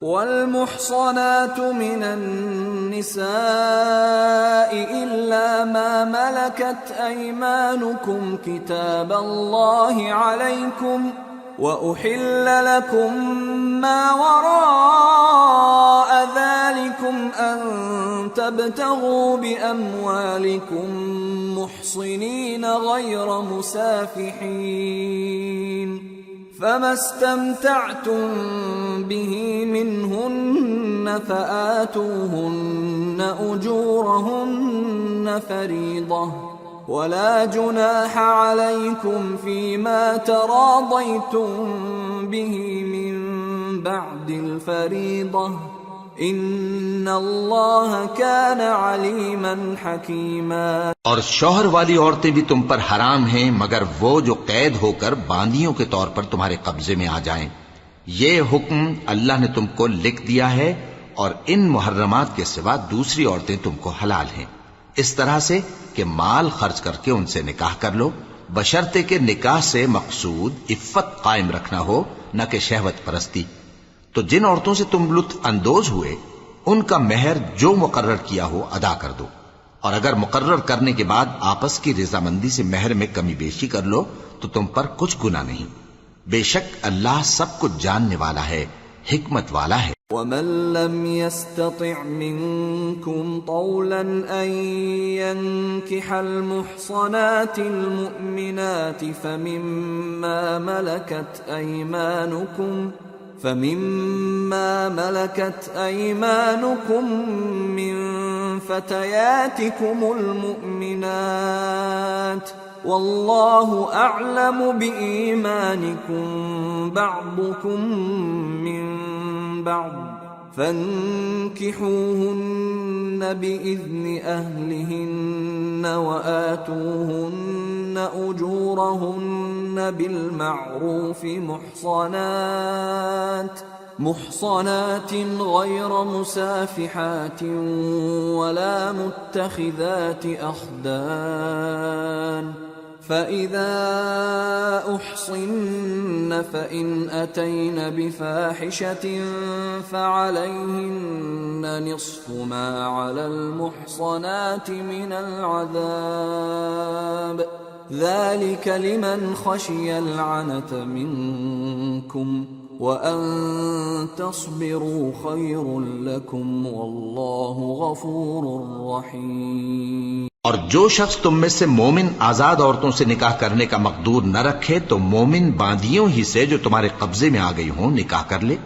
والمحصنات من النساء إلا ما ملكت أيمانكم كتاب الله عليكم وأحل لكم ما وراء ذلكم أن تبتغوا بأموالكم محصنين غير مسافحين فما استمتعتم به منهن فآتوهن أجورهن فريضة ولا جناح عليكم فيما تراضيتم به من بعد الفريضة ان اللہ کان علیما حکیما۔ اور شوہر والی عورتیں بھی تم پر حرام ہیں مگر وہ جو قید ہو کر باندیوں کے طور پر تمہارے قبضے میں آ جائیں۔ یہ حکم اللہ نے تم کو لکھ دیا ہے اور ان محرمات کے سوا دوسری عورتیں تم کو حلال ہیں، اس طرح سے کہ مال خرچ کر کے ان سے نکاح کر لو، بشرطے کہ نکاح سے مقصود عفت قائم رکھنا ہو نہ کہ شہوت پرستی۔ تو جن عورتوں سے تم لطف اندوز ہوئے ان کا مہر جو مقرر کیا ہو ادا کر دو، اور اگر مقرر کرنے کے بعد آپس کی رضامندی سے مہر میں کمی بیشی کر لو تو تم پر کچھ گناہ نہیں، بے شک اللہ سب کچھ جاننے والا ہے، حکمت والا ہے۔ وَمَن لَّمْ يَسْتَطِعْ مِنكُمْ طَوْلًا أَن يَنكِحَ الْمُحْصَنَاتِ الْمُؤْمِنَاتِ فَمِمَّا مَلَكَتْ أَيْمَانُكُمْ مِنْ فَتَيَاتِكُمُ الْمُؤْمِنَاتِ وَاللَّهُ أَعْلَمُ بِإِيمَانِكُمْ بَعْضُكُمْ مِنْ بَعْضٍ فَانكِحُوهُنَّ بِإِذْنِ أَهْلِهِنَّ وَآتُوهُنَّ أُجُورَهُنَّ بِالْمَعْرُوفِ محصنات غير مسافحات ولا متخذات أخدان فإذا أحصن فإن أتين بفاحشة فعليهن نصف ما على المحصنات من العذاب ذلك لمن خشي العنة منكم وَأَن تَصْبِرُوا خَيْرٌ لَكُمْ وَاللَّهُ غَفُورٌ رَحِيمٌ۔ اور جو شخص تم میں سے مومن آزاد عورتوں سے نکاح کرنے کا مقدور نہ رکھے تو مومن باندیوں ہی سے جو تمہارے قبضے میں آ گئی ہوں نکاح کر لے،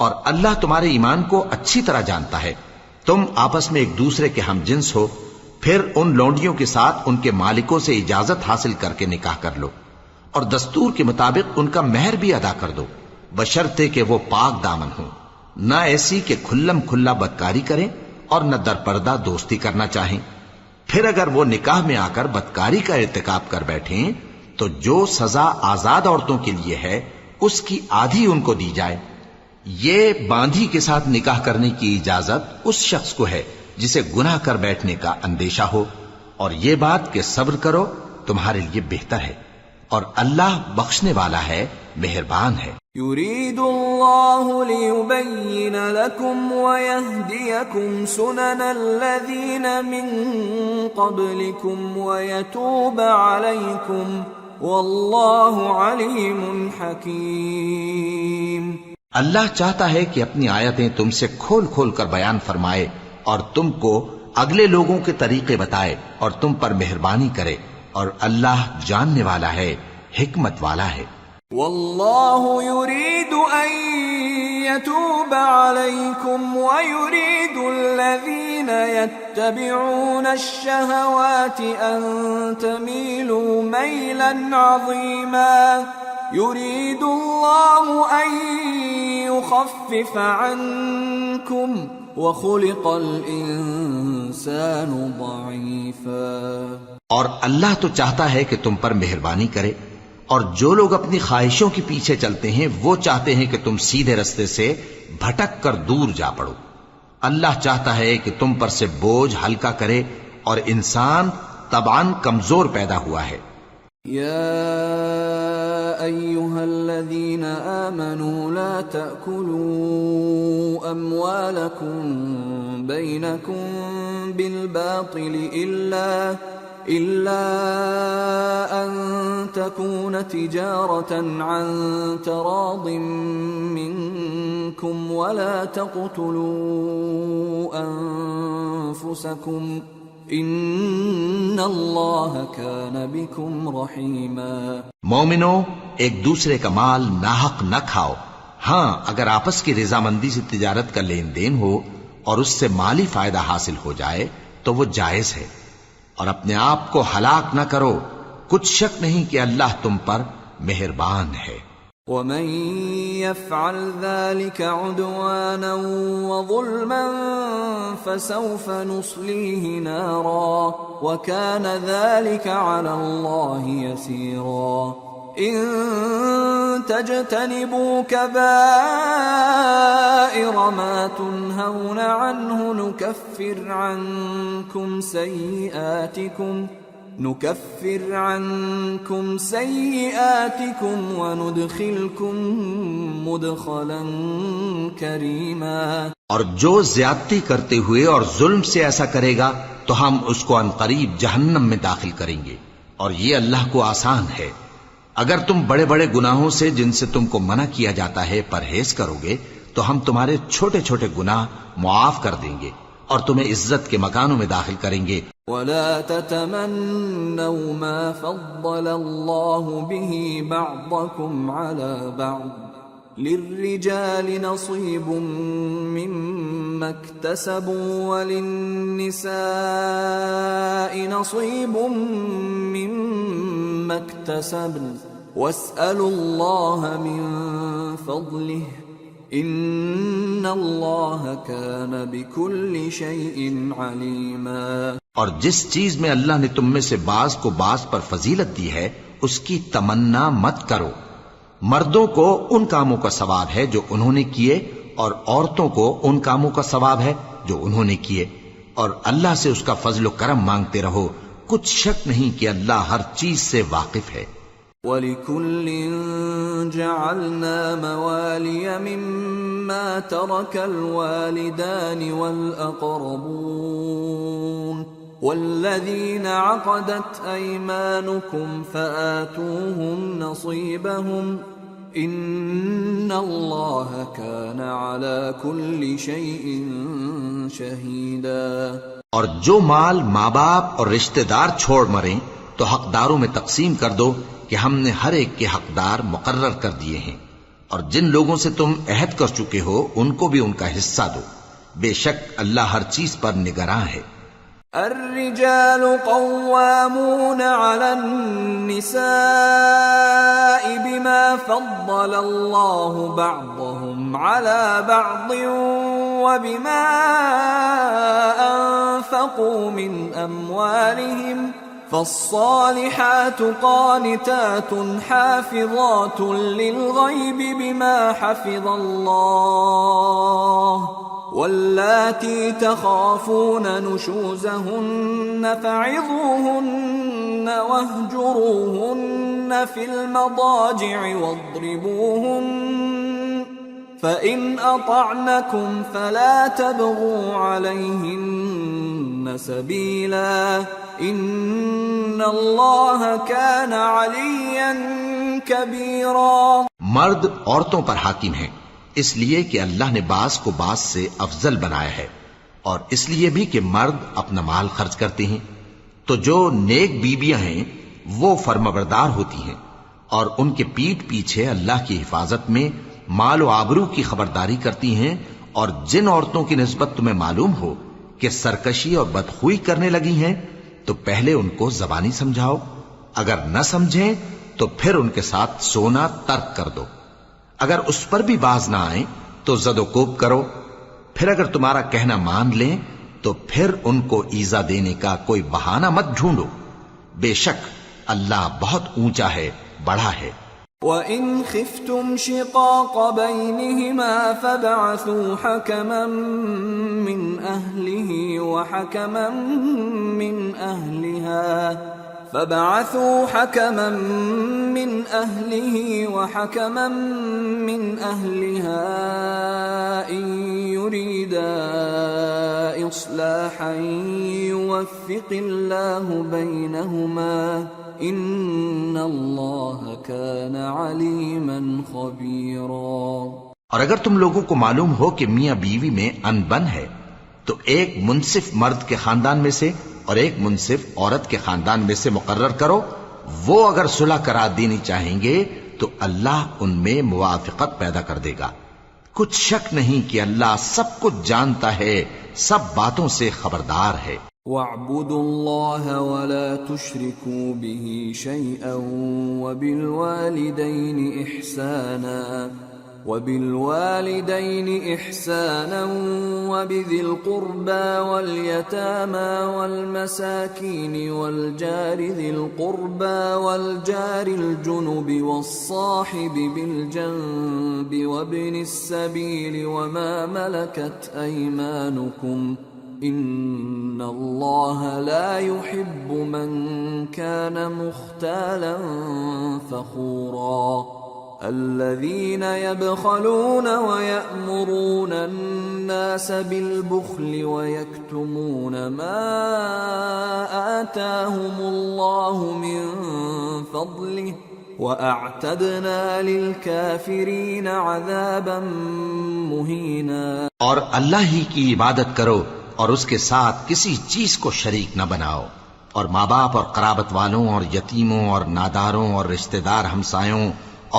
اور اللہ تمہارے ایمان کو اچھی طرح جانتا ہے۔ تم آپس میں ایک دوسرے کے ہم جنس ہو، پھر ان لونڈیوں کے ساتھ ان کے مالکوں سے اجازت حاصل کر کے نکاح کر لو، اور دستور کے مطابق ان کا مہر بھی ادا کر دو، بشرطے کہ وہ پاک دامن ہوں، نہ ایسی کہ کھلم کھلا بدکاری کریں اور نہ در پردہ دوستی کرنا چاہیں۔ پھر اگر وہ نکاح میں آ کر بدکاری کا ارتکاب کر بیٹھیں تو جو سزا آزاد عورتوں کے لیے ہے اس کی آدھی ان کو دی جائے۔ یہ باندھی کے ساتھ نکاح کرنے کی اجازت اس شخص کو ہے جسے گناہ کر بیٹھنے کا اندیشہ ہو، اور یہ بات کہ صبر کرو تمہارے لیے بہتر ہے، اور اللہ بخشنے والا ہے، مہربان ہے۔ يريد الله ليبين لكم ويهديكم سنن الذين من قبلكم ويتوب عليكم والله عليم حكيم۔ اللہ چاہتا ہے کہ اپنی آیتیں تم سے کھول کھول کر بیان فرمائے اور تم کو اگلے لوگوں کے طریقے بتائے اور تم پر مہربانی کرے، اور اللہ جاننے والا ہے، حکمت والا ہے۔ واللہ یرید ان یتوب علیکم ویرید الذین یتبعون الشہوات ان تمیلوا میلا عظیما یرید اللہ ان یخفف عنکم وخلق الانسان ضعیفا۔ اور اللہ تو چاہتا ہے کہ تم پر مہربانی کرے، اور جو لوگ اپنی خواہشوں کے پیچھے چلتے ہیں وہ چاہتے ہیں کہ تم سیدھے رستے سے بھٹک کر دور جا پڑو۔ اللہ چاہتا ہے کہ تم پر سے بوجھ ہلکا کرے، اور انسان طبعاً کمزور پیدا ہوا ہے۔ یا ایھا الذین آمنوا لا تأکلوا أموالكم بينكم بالباطل إلا أن تكون تجارة عن تراض منكم ولا تقتلوا أنفسكم ان اللہ کان بکم رحیما۔ مومنو، ایک دوسرے کا مال ناحق نہ کھاؤ۔ ہاں، اگر آپس کی رضامندی سے تجارت کا لین دین ہو اور اس سے مالی فائدہ حاصل ہو جائے تو وہ جائز ہے، اور اپنے آپ کو ہلاک نہ کرو، کچھ شک نہیں کہ اللہ تم پر مہربان ہے۔ ومن يفعل ذلك عدوانا وظلما فسوف نصليه نارا وكان ذلك على الله يسيرا۔ إن تجتنبوا كبائر ما تنهون عنه نكفر عنكم سيئاتكم وندخلكم مدخلا كريما۔ اور جو زیادتی کرتے ہوئے اور ظلم سے ایسا کرے گا تو ہم اس کو عنقریب جہنم میں داخل کریں گے، اور یہ اللہ کو آسان ہے۔ اگر تم بڑے بڑے گناہوں سے جن سے تم کو منع کیا جاتا ہے پرہیز کرو گے تو ہم تمہارے چھوٹے چھوٹے گناہ معاف کر دیں گے اور تمہیں عزت کے مکانوں میں داخل کریں گے۔ ولا تتمنوا ما فضل الله به بعضكم على بعض للرجال نصيب مما اكتسبوا وللنساء نصيب مما اكتسبن واسألوا الله من فضله ان اللہ کان بکل شیء علیما۔ اور جس چیز میں اللہ نے تم میں سے بعض کو بعض پر فضیلت دی ہے اس کی تمنا مت کرو۔ مردوں کو ان کاموں کا ثواب ہے جو انہوں نے کیے، اور عورتوں کو ان کاموں کا ثواب ہے جو انہوں نے کیے، اور اللہ سے اس کا فضل و کرم مانگتے رہو، کچھ شک نہیں کہ اللہ ہر چیز سے واقف ہے۔ وَلِكُلٍّ جَعَلْنَا مَوَالِيَ مِمَّا تَرَكَ الْوَالِدَانِ وَالْأَقْرَبُونَ وَالَّذِينَ عَقَدَتْ أَيْمَانُكُمْ فَآتُوهُمْ نَصِيبَهُمْ إِنَّ اللَّهَ كَانَ عَلَى كُلِّ شَيْءٍ شَهِيدًا۔ اور جو مال ماں باپ اور رشتہ دار چھوڑ مریں تو حقداروں میں تقسیم کر دو کہ ہم نے ہر ایک کے حقدار مقرر کر دیے ہیں، اور جن لوگوں سے تم عہد کر چکے ہو ان کو بھی ان کا حصہ دو، بے شک اللہ ہر چیز پر نگراں ہے۔ الرجال قوامون على النساء بما فضل الله بعضهم على بعض وبما أنفقوا من أموالهم فالصالحات قانتات حافظات للغيب بما حفظ الله واللاتي تخافون نشوزهن فعظوهن واهجروهن في المضاجع واضربوهن فإن أطعنكم فلا تبغوا عليهن سبيلا ان اللہ کان علیا کبیرا۔ مرد عورتوں پر حاکم ہیں اس لیے کہ اللہ نے بعض کو بعض سے افضل بنایا ہے، اور اس لیے بھی کہ مرد اپنا مال خرچ کرتے ہیں، تو جو نیک بیویاں ہیں وہ فرمانبردار ہوتی ہیں، اور ان کے پیٹھ پیچھے اللہ کی حفاظت میں مال و آبرو کی خبرداری کرتی ہیں، اور جن عورتوں کی نسبت تمہیں معلوم ہو کہ سرکشی اور بدخوئی کرنے لگی ہیں تو پہلے ان کو زبانی سمجھاؤ، اگر نہ سمجھیں تو پھر ان کے ساتھ سونا ترک کر دو، اگر اس پر بھی باز نہ آئیں تو زد و کوب کرو، پھر اگر تمہارا کہنا مان لیں تو پھر ان کو ایذا دینے کا کوئی بہانہ مت ڈھونڈو، بے شک اللہ بہت اونچا ہے، بڑا ہے۔ وَإِنْ خِفْتُمْ شِقَاقَ بَيْنِهِمَا فَابْعَثُوا حَكَمًا مِّنْ أَهْلِهِ وَحَكَمًا مِّنْ أَهْلِهَا إِنْ يريدا إصلاحا يوفق الله بينهما إن الله كان عليما خبيرا۔ اور اگر تم لوگوں کو معلوم ہو کہ میاں بیوی میں انبن ہے تو ایک منصف مرد کے خاندان میں سے اور ایک منصف عورت کے خاندان میں سے مقرر کرو، وہ اگر صلح کرا دینی چاہیں گے تو اللہ ان میں موافقت پیدا کر دے گا۔ کچھ شک نہیں کہ اللہ سب کچھ جانتا ہے، سب باتوں سے خبردار ہے۔ وَاعْبُدُوا اللَّهَ وَلَا تُشْرِكُوا بِهِ شَيْئًا وَبِالْوَالِدَيْنِ إِحْسَانًا وَبِذِي الْقُرْبَى وَالْيَتَامَى وَالْمَسَاكِينِ وَالْجَارِ ذِي الْقُرْبَى وَالْجَارِ الْجُنُبِ وَالصَّاحِبِ بِالْجَنبِ وَابْنِ السَّبِيلِ وَمَا مَلَكَتْ أَيْمَانُكُمْ إِنَّ اللَّهَ لَا يُحِبُّ مَنْ كَانَ مُخْتَالًا فَخُورًا۔ الذين يبخلون ويأمرون الناس بالبخل ويكتمون ما آتاهم الله من فضله وأعتدنا للكافرين عذابا مهينا۔ اور اللہ ہی کی عبادت کرو اور اس کے ساتھ کسی چیز کو شریک نہ بناؤ، اور ماں باپ اور قرابت والوں اور یتیموں اور ناداروں اور رشتہ دار ہمسایوں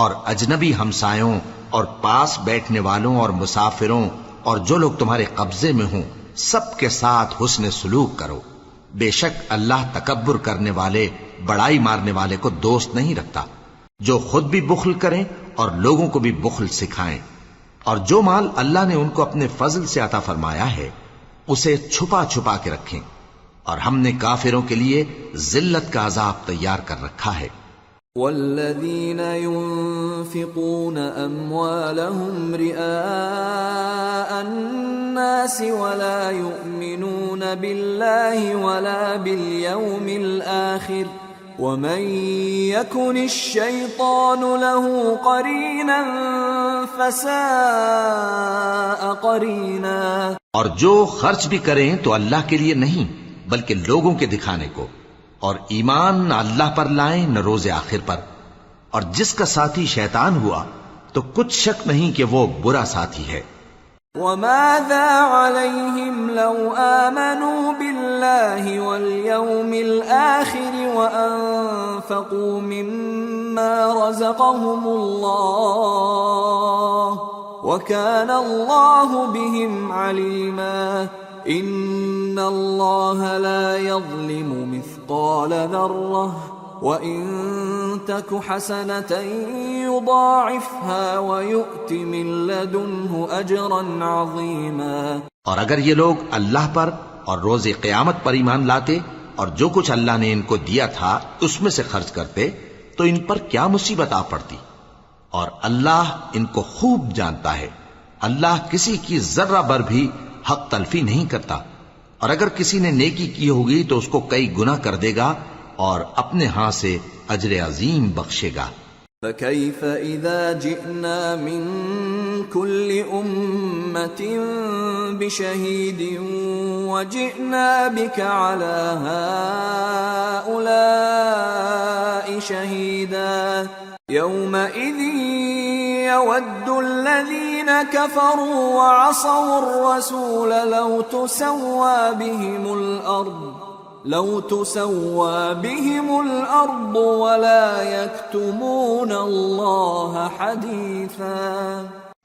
اور اجنبی ہمسایوں اور پاس بیٹھنے والوں اور مسافروں اور جو لوگ تمہارے قبضے میں ہوں سب کے ساتھ حسن سلوک کرو۔ بے شک اللہ تکبر کرنے والے، بڑائی مارنے والے کو دوست نہیں رکھتا۔ جو خود بھی بخل کریں اور لوگوں کو بھی بخل سکھائیں، اور جو مال اللہ نے ان کو اپنے فضل سے عطا فرمایا ہے اسے چھپا چھپا کے رکھیں، اور ہم نے کافروں کے لیے ذلت کا عذاب تیار کر رکھا ہے۔ والذين ينفقون أموالهم رئاء الناس ولا يؤمنون بالله ولا باليوم الآخر ومن يكن الشيطان له قرينا فساء قرينا۔ اور جو خرچ بھی کریں تو اللہ کے لیے نہیں بلکہ لوگوں کے دکھانے کو، اور ایمان نہ اللہ پر لائیں نہ روز آخر پر، اور جس کا ساتھی شیطان ہوا تو کچھ شک نہیں کہ وہ برا ساتھی ہے۔ وَمَاذَا عَلَيْهِمْ لَوْ آمَنُوا بِاللَّهِ وَالْيَوْمِ الْآخِرِ وَأَنفَقُوا مِمَّا رَزَقَهُمُ اللَّهُ وَكَانَ اللَّهُ بِهِمْ عَلِيمًا۔ إِنَّ اللَّهَ لَا يَظْلِمُ مِثْقَالَ ذَرَّةٍ وَإِن تَكُ حَسَنَةً يُضَاعِفْهَا وَيُؤْتِ مِن لَّدُنْهُ أَجْرًا عَظِيمًا۔ اور اگر یہ لوگ اللہ پر اور روز قیامت پر ایمان لاتے اور جو کچھ اللہ نے ان کو دیا تھا اس میں سے خرچ کرتے تو ان پر کیا مصیبت آ پڑتی، اور اللہ ان کو خوب جانتا ہے۔ اللہ کسی کی ذرہ بر بھی حق تلفی نہیں کرتا، اور اگر کسی نے نیکی کی ہوگی تو اس کو کئی گنا کر دے گا اور اپنے ہاں سے اجر عظیم بخشے گا۔ فَكَيْفَ إِذَا جِئْنَا مِن كُلِّ أُمَّةٍ بِشَهِيدٍ وَجِئْنَا بِكَ عَلَى هَؤُلَاءِ شَهِيدًا يَوْمَئِذٍ يَوَدُّ الَّذِينَ كَفَرُوا وَعَصَوُا الرَّسُولَ لَوْ تُسَوَّى بِهِمُ الْأَرْضُ وَلَا يَكْتُمُونَ اللَّهَ حَدِيثًا۔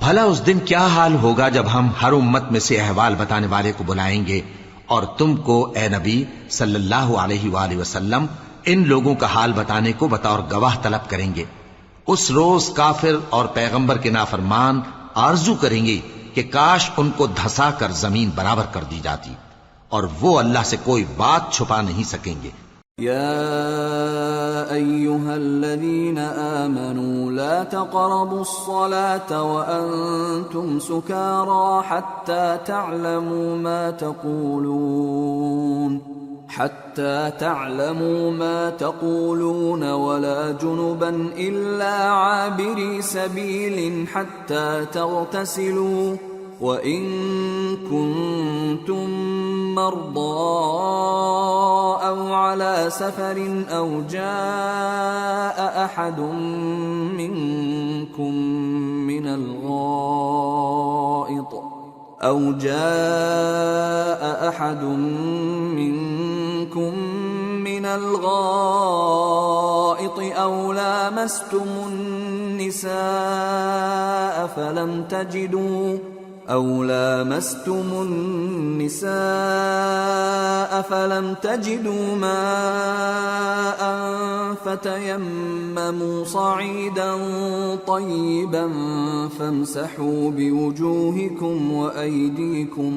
بھلا اس دن کیا حال ہوگا جب ہم ہر امت میں سے احوال بتانے والے کو بلائیں گے اور تم کو اے نبی صلی اللہ علیہ وآلہ وسلم ان لوگوں کا حال بتانے کو بطور گواہ طلب کریں گے۔ اس روز کافر اور پیغمبر کے نافرمان آرزو کریں گے کہ کاش ان کو دھسا کر زمین برابر کر دی جاتی، اور وہ اللہ سے کوئی بات چھپا نہیں سکیں گے۔ یا ایھا الذین آمنوا لا تقربوا الصلاة وانتم سکارى حتى تعلموا ما تقولون ولا جنبا إلا عابري سبيل حتى تغتسلوا وَإِن كُنتُم مَّرْضَىٰ أَوْ عَلَىٰ سَفَرٍ أَوْ جَاءَ أَحَدٌ مِّنكُم من الغائط أو لامستم النساء فلم تجدوا ماء فتيمموا صعيدا طيبا فامسحوا بوجوهكم وأيديكم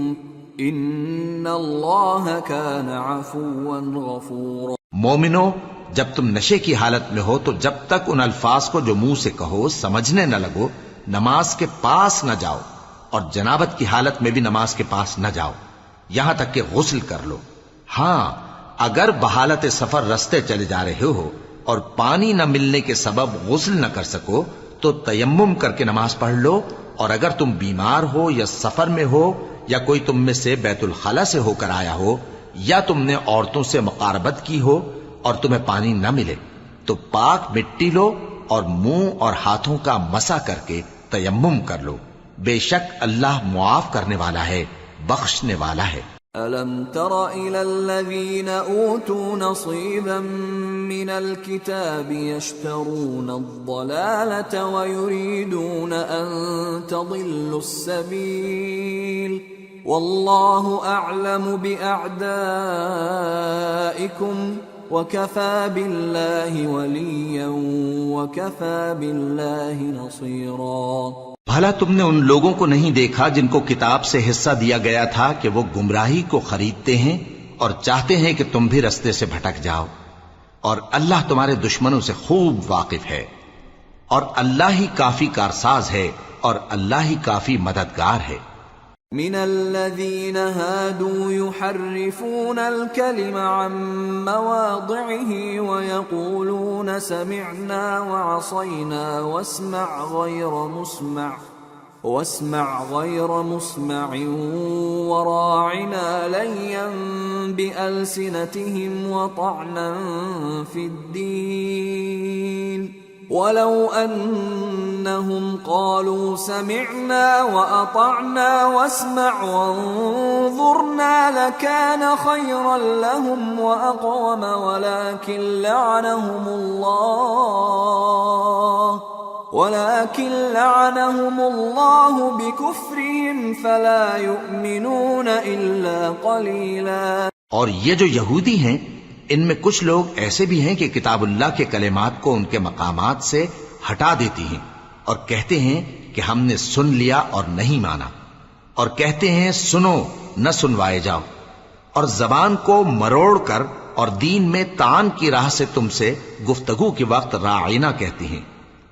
ان اللہ کان عفوا غفورا۔ مومنو، جب تم نشے کی حالت میں ہو تو جب تک ان الفاظ کو جو منہ سے کہو سمجھنے نہ لگو نماز کے پاس نہ جاؤ، اور جنابت کی حالت میں بھی نماز کے پاس نہ جاؤ یہاں تک کہ غسل کر لو۔ ہاں، اگر بحالت سفر رستے چلے جا رہے ہو اور پانی نہ ملنے کے سبب غسل نہ کر سکو تو تیمم کر کے نماز پڑھ لو، اور اگر تم بیمار ہو یا سفر میں ہو یا کوئی تم میں سے بیت الخلا سے ہو کر آیا ہو یا تم نے عورتوں سے مقاربت کی ہو اور تمہیں پانی نہ ملے تو پاک مٹی لو اور منہ اور ہاتھوں کا مسح کر کے تیمم کر لو، بے شک اللہ معاف کرنے والا ہے، بخشنے والا ہے۔ أَلَمْ تَرَ إِلَى الَّذِينَ أُوتُوا نَصِيبًا مِّنَ الْكِتَابِ يَشْتَرُونَ الضَّلَالَةَ وَيُرِيدُونَ أَن تَضِلُّوا السَّبِيلَ وَاللَّهُ أَعْلَمُ بِأَعْدَائِكُمْ وَكَفَى بِاللَّهِ وَلِيًّا وَكَفَى بِاللَّهِ نَصِيرًا۔ بھلا تم نے ان لوگوں کو نہیں دیکھا جن کو کتاب سے حصہ دیا گیا تھا کہ وہ گمراہی کو خریدتے ہیں اور چاہتے ہیں کہ تم بھی رستے سے بھٹک جاؤ، اور اللہ تمہارے دشمنوں سے خوب واقف ہے، اور اللہ ہی کافی کارساز ہے اور اللہ ہی کافی مددگار ہے۔ من الذين هادوا يحرفون الكلم عن مواضعه ويقولون سمعنا وعصينا واسمع غير مسمع وراعنا ليا بألسنتهم وطعنا في الدين ولو أنهم قالوا سمعنا وأطعنا واسمع وانظرنا لكان خيرا لهم وأقوم ولكن لعنهم الله بكفرهم فلا يؤمنون إلا قليلا۔ اور یہ جو یہودی ہیں ان میں کچھ لوگ ایسے بھی ہیں کہ کتاب اللہ کے کلمات کو ان کے مقامات سے ہٹا دیتی ہیں اور کہتے ہیں کہ ہم نے سن لیا اور نہیں مانا، اور کہتے ہیں سنو نہ سنوائے جاؤ، اور زبان کو مروڑ کر اور دین میں تان کی راہ سے تم سے گفتگو کے وقت راعینا کہتی ہیں،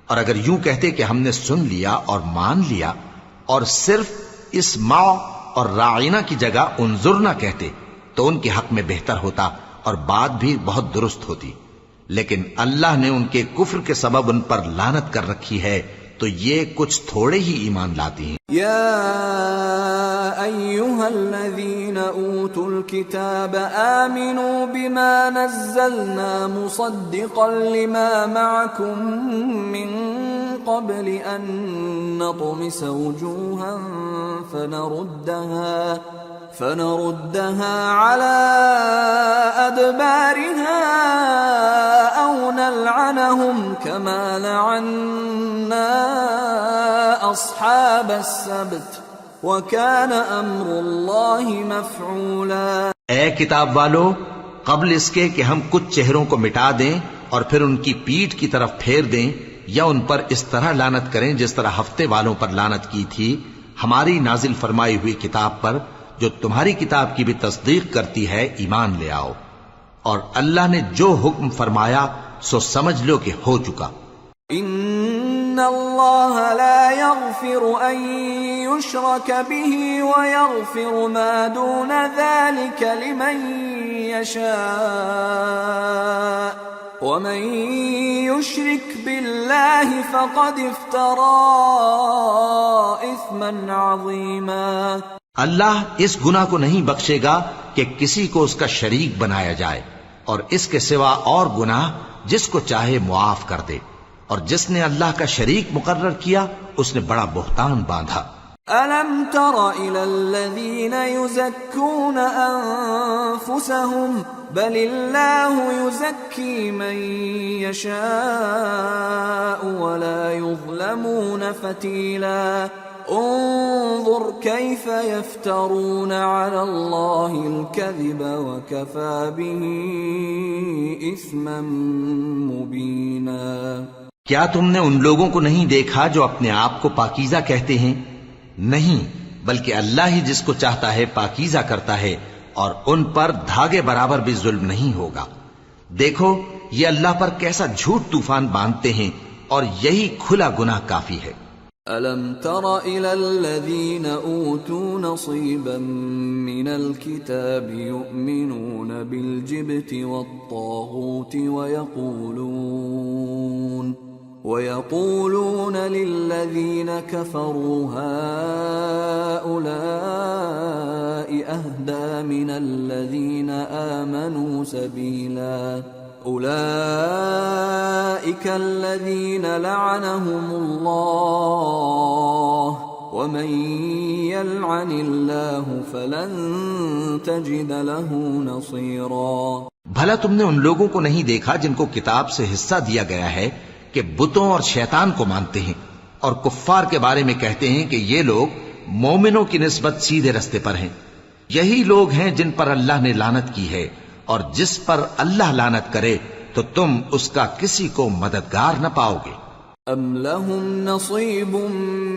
اور اگر یوں کہتے کہ ہم نے سن لیا اور مان لیا اور صرف اسمع اور راعینا کی جگہ انظر نہ کہتے تو ان کے حق میں بہتر ہوتا اور بات بھی بہت درست ہوتی، لیکن اللہ نے ان کے کفر کے سبب ان پر لعنت کر رکھی ہے تو یہ کچھ تھوڑے ہی ایمان لاتی ہیں۔ یا ایھا الذین اوتوا الکتاب آمنوا بما نزلنا مصدقا لما معکم من قبل ان نطمس وجوها فنردها على أدبارها أو نلعنهم كما لعنا أصحاب السبت وكان أمر الله مفعولا۔ اے کتاب والو، قبل اس کے کہ ہم کچھ چہروں کو مٹا دیں اور پھر ان کی پیٹھ کی طرف پھیر دیں یا ان پر اس طرح لعنت کریں جس طرح ہفتے والوں پر لعنت کی تھی، ہماری نازل فرمائی ہوئی کتاب پر جو تمہاری کتاب کی بھی تصدیق کرتی ہے ایمان لے آؤ، اور اللہ نے جو حکم فرمایا سو سمجھ لو کہ ہو چکا۔ ان اللہ لا يغفر ان يشرك به ويغفر ما دون ذلك لمن يشاء ومن يشرك بالله فقد افترى اثما عظيما. اللہ اس گناہ کو نہیں بخشے گا کہ کسی کو اس کا شریک بنایا جائے، اور اس کے سوا اور گناہ جس کو چاہے معاف کر دے، اور جس نے اللہ کا شریک مقرر کیا اس نے بڑا بہتان باندھا. أَلَمْ تَرَ إِلَى الَّذِينَ يُزَكُّونَ أَنفُسَهُمْ بَلِ اللَّهُ يُزَكِّي مَن يَشَاءُ وَلَا يُظْلَمُونَ فَتِيلًا. انظر كيف يفترون على الله الكذب وكفى به إثما مبينا. کیا تم نے ان لوگوں کو نہیں دیکھا جو اپنے آپ کو پاکیزہ کہتے ہیں؟ نہیں، بلکہ اللہ ہی جس کو چاہتا ہے پاکیزہ کرتا ہے، اور ان پر دھاگے برابر بھی ظلم نہیں ہوگا. دیکھو یہ اللہ پر کیسا جھوٹ طوفان باندھتے ہیں، اور یہی کھلا گناہ کافی ہے. أَلَمْ تَرَ إِلَى الَّذِينَ أُوتُوا نَصِيبًا مِّنَ الْكِتَابِ يُؤْمِنُونَ بِالْجِبْتِ وَالطَّاغُوتِ وَيَقُولُونَ لِلَّذِينَ كَفَرُوا هَؤُلَاءِ أَهْدَىٰ مِنَ الَّذِينَ آمَنُوا سَبِيلًا. أولئك الذين لعنهم الله ومن يلعن الله فلن تجد له نصيرا. بھلا تم نے ان لوگوں کو نہیں دیکھا جن کو کتاب سے حصہ دیا گیا ہے کہ بتوں اور شیطان کو مانتے ہیں، اور کفار کے بارے میں کہتے ہیں کہ یہ لوگ مومنوں کی نسبت سیدھے رستے پر ہیں. یہی لوگ ہیں جن پر اللہ نے لعنت کی ہے، اور جس پر اللہ لعنت کرے تو تم اس کا کسی کو مددگار نہ پاؤ گے. ام لهم نصیب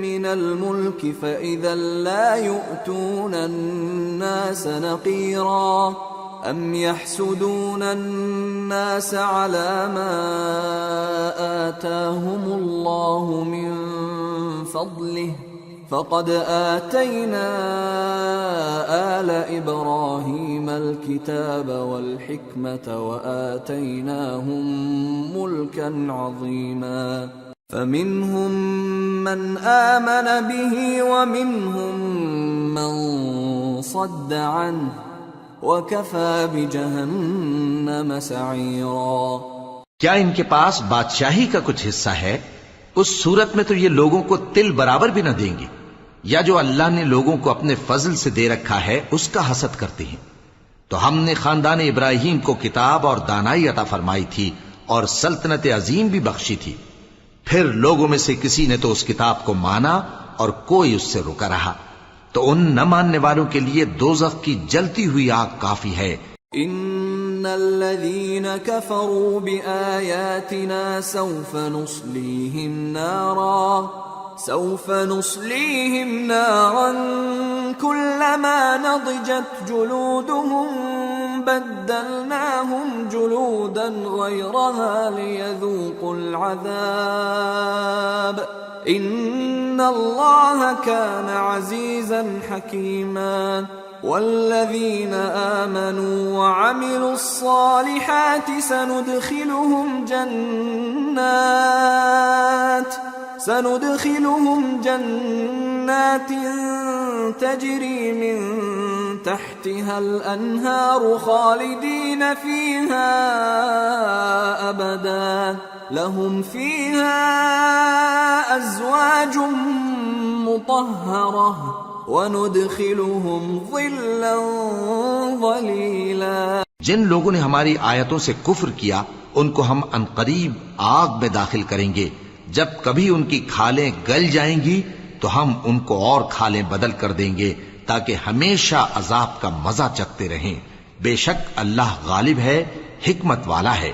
من الملک فاذا لا يؤتون الناس نقیرا ام يحسدون الناس على ما آتاهم الله من فضله فقد آتينا آل إبراهيم الكتاب والحكمة وآتيناهم ملكا عظيما. فمنهم من آمن به ومنهم من صد عنه وكفى بجهنم سعيرا. کیا ان کے پاس بادشاہی کا کچھ حصہ ہے؟ اس صورت میں تو یہ لوگوں کو تل برابر بھی نہ دیں گے. یا جو اللہ نے لوگوں کو اپنے فضل سے دے رکھا ہے اس کا حسد کرتے ہیں. تو ہم نے خاندان ابراہیم کو کتاب اور دانائی عطا فرمائی تھی اور سلطنت عظیم بھی بخشی تھی. پھر لوگوں میں سے کسی نے تو اس کتاب کو مانا اور کوئی اس سے رکا رہا. تو ان نہ ماننے والوں کے لیے دوزخ کی جلتی ہوئی آگ کافی ہے. ان الذين كفروا بآياتنا سوف نصليهم نارا كلما نضجت جلودهم بدلناهم جلودا غيرها ليذوقوا العذاب ان الله كان عزيزا حكيما. والذين آمنوا وعملوا الصالحات سندخلهم جنات تجري من تحتها الأنهار خالدين فيها أبدا لهم فيها أزواج مطهرة وَنُدْخِلُهُمْ ظِلًّا ظَلِيلًا. جن لوگوں نے ہماری آیتوں سے کفر کیا ان کو ہم عنقریب آگ میں داخل کریں گے. جب کبھی ان کی کھالیں گل جائیں گی تو ہم ان کو اور کھالیں بدل کر دیں گے تاکہ ہمیشہ عذاب کا مزہ چکھتے رہیں. بے شک اللہ غالب ہے، حکمت والا ہے.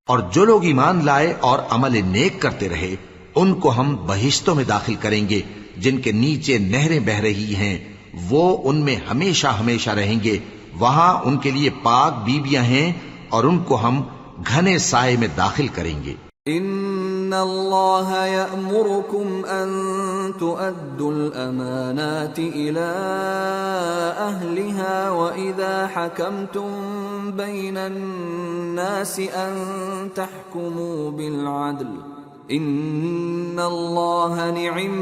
اور جو لوگ ایمان لائے اور عمل نیک کرتے رہے ان کو ہم بہشتوں میں داخل کریں گے جن کے نیچے نہریں بہ رہی ہیں. وہ ان میں ہمیشہ ہمیشہ رہیں گے. وہاں ان کے لیے پاک بیویاں ہیں اور ان کو ہم گھنے سائے میں داخل کریں گے. ان اللہ یأمرکم ان تؤدوا الامانات الى أهلها وإذا حكمتم بين الناس أن تحكموا بالعدل إن الله نعم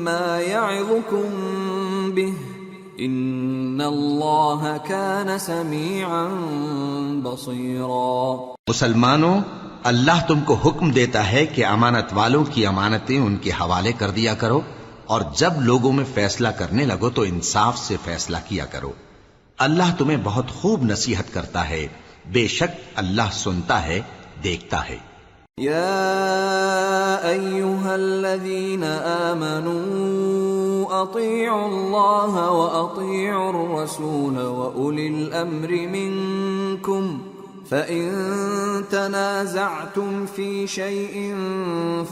ما يعظكم به إن الله كان سميعا بصيرا۔ مسلمانوں، اللہ تم کو حکم دیتا ہے کہ امانت والوں کی امانتیں ان کے حوالے کر دیا کرو، اور جب لوگوں میں فیصلہ کرنے لگو تو انصاف سے فیصلہ کیا کرو۔ اللہ تمہیں بہت خوب نصیحت کرتا ہے، بے شک اللہ سنتا ہے، دیکھتا ہے۔ یا ایھا الذین آمنوا اطیعوا اللہ واطیعوا الرسول واولی الامر منکم فَإِن تَنَازَعْتُمْ فِي شَيْءٍ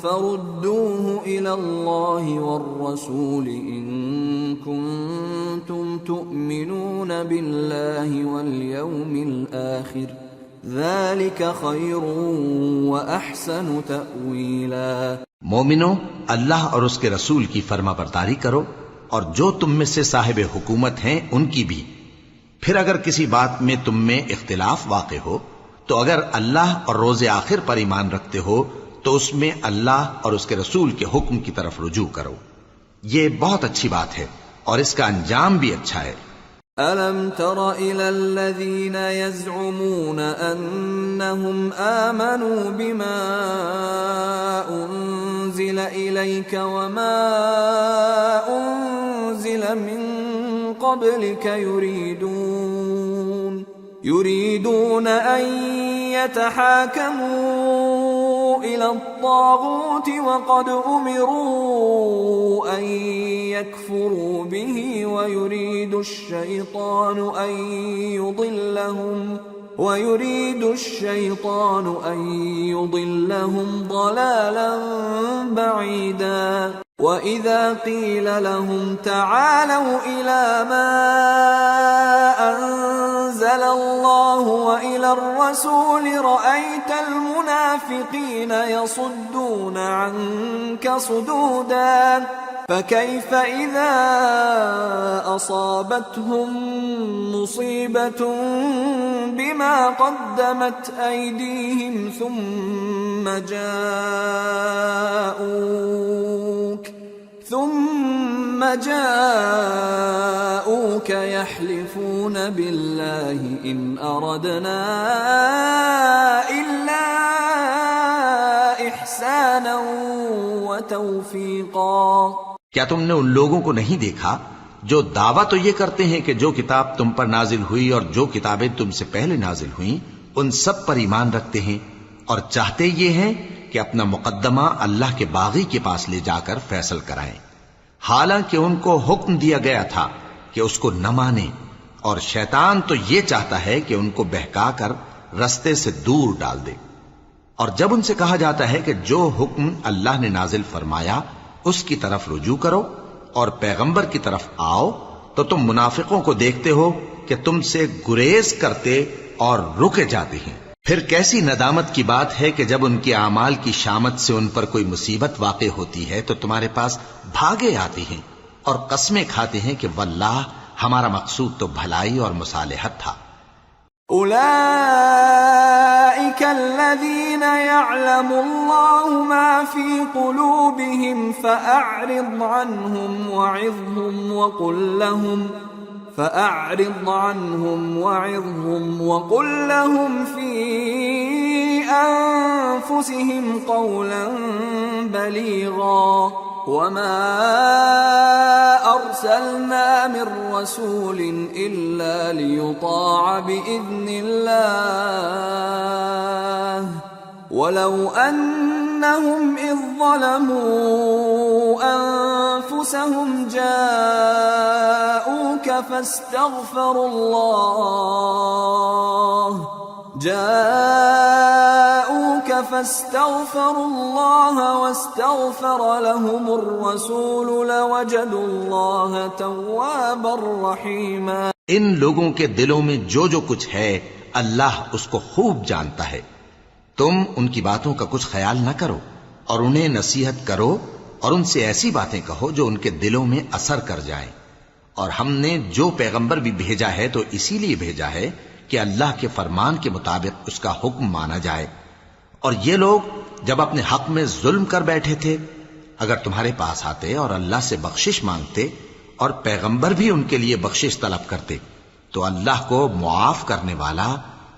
فَرُدُّوهُ إِلَى اللَّهِ وَالرَّسُولِ إِن كُنتُمْ تُؤْمِنُونَ بِاللَّهِ وَالْيَوْمِ الْآخِرِ ذَلِكَ خَيْرٌ وَأَحْسَنُ تَأْوِيلًا۔ مومنو، اللہ اور اس کے رسول کی فرما برداری کرو، اور جو تم میں سے صاحب حکومت ہیں ان کی بھی۔ پھر اگر کسی بات میں تم میں اختلاف واقع ہو تو اگر اللہ اور روز آخر پر ایمان رکھتے ہو تو اس میں اللہ اور اس کے رسول کے حکم کی طرف رجوع کرو، یہ بہت اچھی بات ہے اور اس کا انجام بھی اچھا ہے۔ أَلَمْ تَرَ إِلَى الَّذِينَ يَزْعُمُونَ أَنَّهُمْ آمَنُوا بِمَا أُنزِلَ إِلَيْكَ وَمَا أُنزِلَ مِن قبلك يريدون أن يتحاكموا إلى الطاغوت وقد أمروا أن يكفروا به ويريد الشيطان أن يضلهم ضلالا بعيدا۔ وَإِذَا قِيلَ لَهُمْ تَعَالَوْا إِلَى مَا أَنزَلَ اللَّهُ وَإِلَى الرَّسُولِ رَأَيْتَ الْمُنَافِقِينَ يَصُدُّونَ عَنكَ صُدُودًا فَكَيْفَ إِذَا أَصَابَتْهُم مُّصِيبَةٌ بِمَا قَدَّمَتْ أَيْدِيهِمْ ثُمَّ جاءوك يحلفون بالله إن أردنا إلا إحسانا وتوفيقا۔ کیا تم نے ان لوگوں کو نہیں دیکھا جو دعویٰ تو یہ کرتے ہیں کہ جو کتاب تم پر نازل ہوئی اور جو کتابیں تم سے پہلے نازل ہوئیں ان سب پر ایمان رکھتے ہیں، اور چاہتے یہ ہیں کہ اپنا مقدمہ اللہ کے باغی کے پاس لے جا کر فیصل کرائیں، حالانکہ ان کو حکم دیا گیا تھا کہ اس کو نہ مانیں، اور شیطان تو یہ چاہتا ہے کہ ان کو بہکا کر رستے سے دور ڈال دے۔ اور جب ان سے کہا جاتا ہے کہ جو حکم اللہ نے نازل فرمایا اس کی طرف رجوع کرو اور پیغمبر کی طرف آؤ، تو تم منافقوں کو دیکھتے ہو کہ تم سے گریز کرتے اور رکے جاتے ہیں۔ پھر کیسی ندامت کی بات ہے کہ جب ان کے اعمال کی شامت سے ان پر کوئی مصیبت واقع ہوتی ہے تو تمہارے پاس بھاگے آتے ہیں اور قسمیں کھاتے ہیں کہ واللہ ہمارا مقصود تو بھلائی اور مصالحت تھا۔ أولئك الذين يعلم الله ما في قلوبهم فأعرض عنهم وعظهم وقل لهم في أنفسهم قولا بليغا وما أرسلنا من رسول إلا ليطاع بإذن الله ولو أنهم إذ ظلموا أنفسهم جاءوك فاستغفروا الله واستغفر لهم الرسول لوجدوا الله توابا رحيما۔ ان لوگوں کے دلوں میں جو جو کچھ ہے اللہ اس کو خوب جانتا ہے۔ تم ان کی باتوں کا کچھ خیال نہ کرو اور انہیں نصیحت کرو اور ان سے ایسی باتیں کہو جو ان کے دلوں میں اثر کر جائیں، اور ہم نے جو پیغمبر بھی بھیجا ہے تو اسی لیے بھیجا ہے کہ اللہ کے فرمان کے مطابق اس کا حکم مانا جائے. اور یہ لوگ جب اپنے حق میں ظلم کر بیٹھے تھے، اگر تمہارے پاس آتے اور اللہ سے بخشش مانگتے اور پیغمبر بھی ان کے لیے بخشش طلب کرتے تو اللہ کو معاف کرنے والا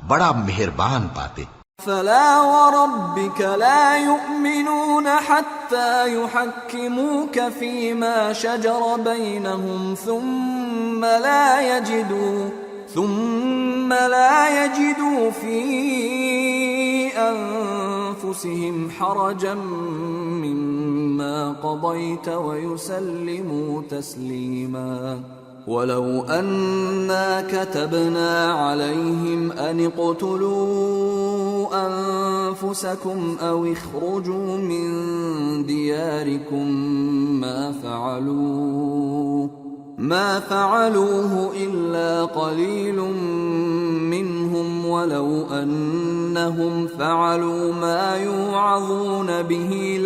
بڑا مہربان پاتے. فلا وربك لا يؤمنون حتى يحكموك فيما شجر بينهم ثم لا يجدوا في أنفسهم حرجا مما قضيت ويسلموا تسليما. ولو أنا كتبنا عليهم أن اقتلوا أنفسكم أو اخرجوا من دياركم ما فعلوه إلا قليل منهم ولو أنهم فعلوا ما يوعظون به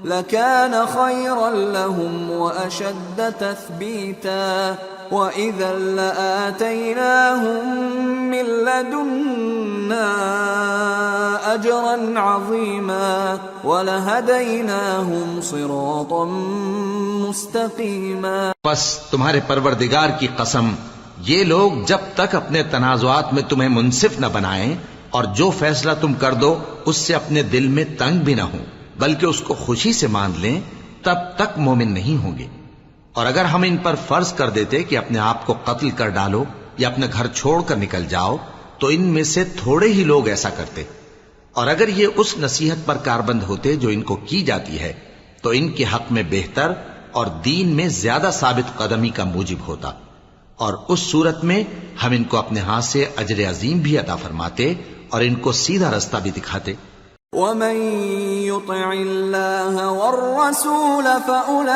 لكان خيرا لهم وأشد تثبيتا وإذا لآتيناهم من لدنا أجرا عظيما ولهديناهم صراطا مستقيما. بس تمہارے پروردگار کی قسم، یہ لوگ جب تک اپنے تنازعات میں تمہیں منصف نہ بنائیں اور جو فیصلہ تم کر دو اس سے اپنے دل میں تنگ بھی نہ ہوں بلکہ اس کو خوشی سے مان لیں، تب تک مومن نہیں ہوں گے. اور اگر ہم ان پر فرض کر دیتے کہ اپنے آپ کو قتل کر ڈالو یا اپنے گھر چھوڑ کر نکل جاؤ تو ان میں سے تھوڑے ہی لوگ ایسا کرتے. اور اگر یہ اس نصیحت پر کاربند ہوتے جو ان کو کی جاتی ہے تو ان کے حق میں بہتر اور دین میں زیادہ ثابت قدمی کا موجب ہوتا. اور اس صورت میں ہم ان کو اپنے ہاتھ سے اجر عظیم بھی عطا فرماتے اور ان کو سیدھا رستہ بھی دکھاتے. ومن يطع الله والرسول فأولئك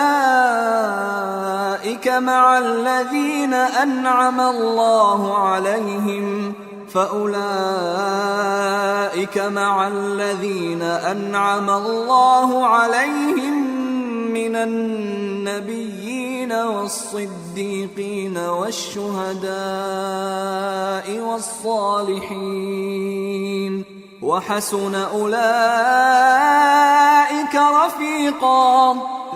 مع الذين أنعم الله عليهم من النبيين والصديقين والشهداء والصالحين وحسن أولئك رفيقا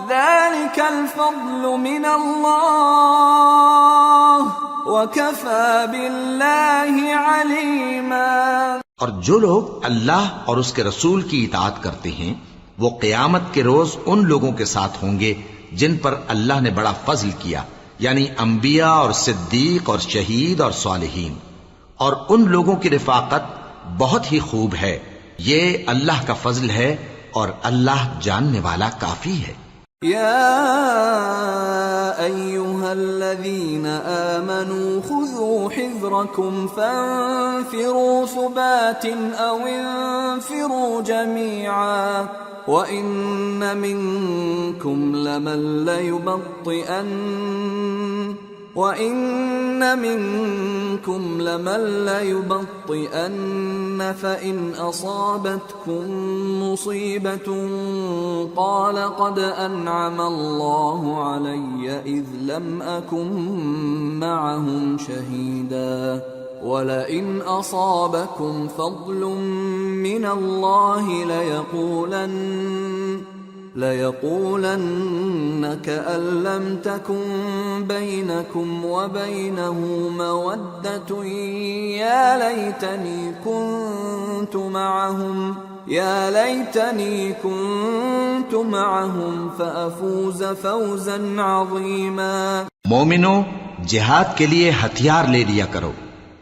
ذلك الفضل من الله وكفى بالله عليما. اور جو لوگ اللہ اور اس کے رسول کی اطاعت کرتے ہیں وہ قیامت کے روز ان لوگوں کے ساتھ ہوں گے جن پر اللہ نے بڑا فضل کیا، یعنی انبیاء اور صدیق اور شہید اور صالحین. اور ان لوگوں کی رفاقت بہت ہی خوب ہے. یہ اللہ کا فضل ہے اور اللہ جاننے والا کافی ہے. يا أيها الذين آمنوا خذوا حذركم فانفروا ثبات أو انفروا جميعا وإن منكم لمن ليبطئن فإن أصابتكم مصيبة قال قد أنعم الله علي إذ لم أكن معهم شهيدا ولئن أصابكم فضل من الله ليقولن كأن لم تكن بينكم وبينه مودة يا ليتني كنت معهم فأفوز فوزا عظيما. مومنو، جہاد کے لیے ہتھیار لے لیا کرو،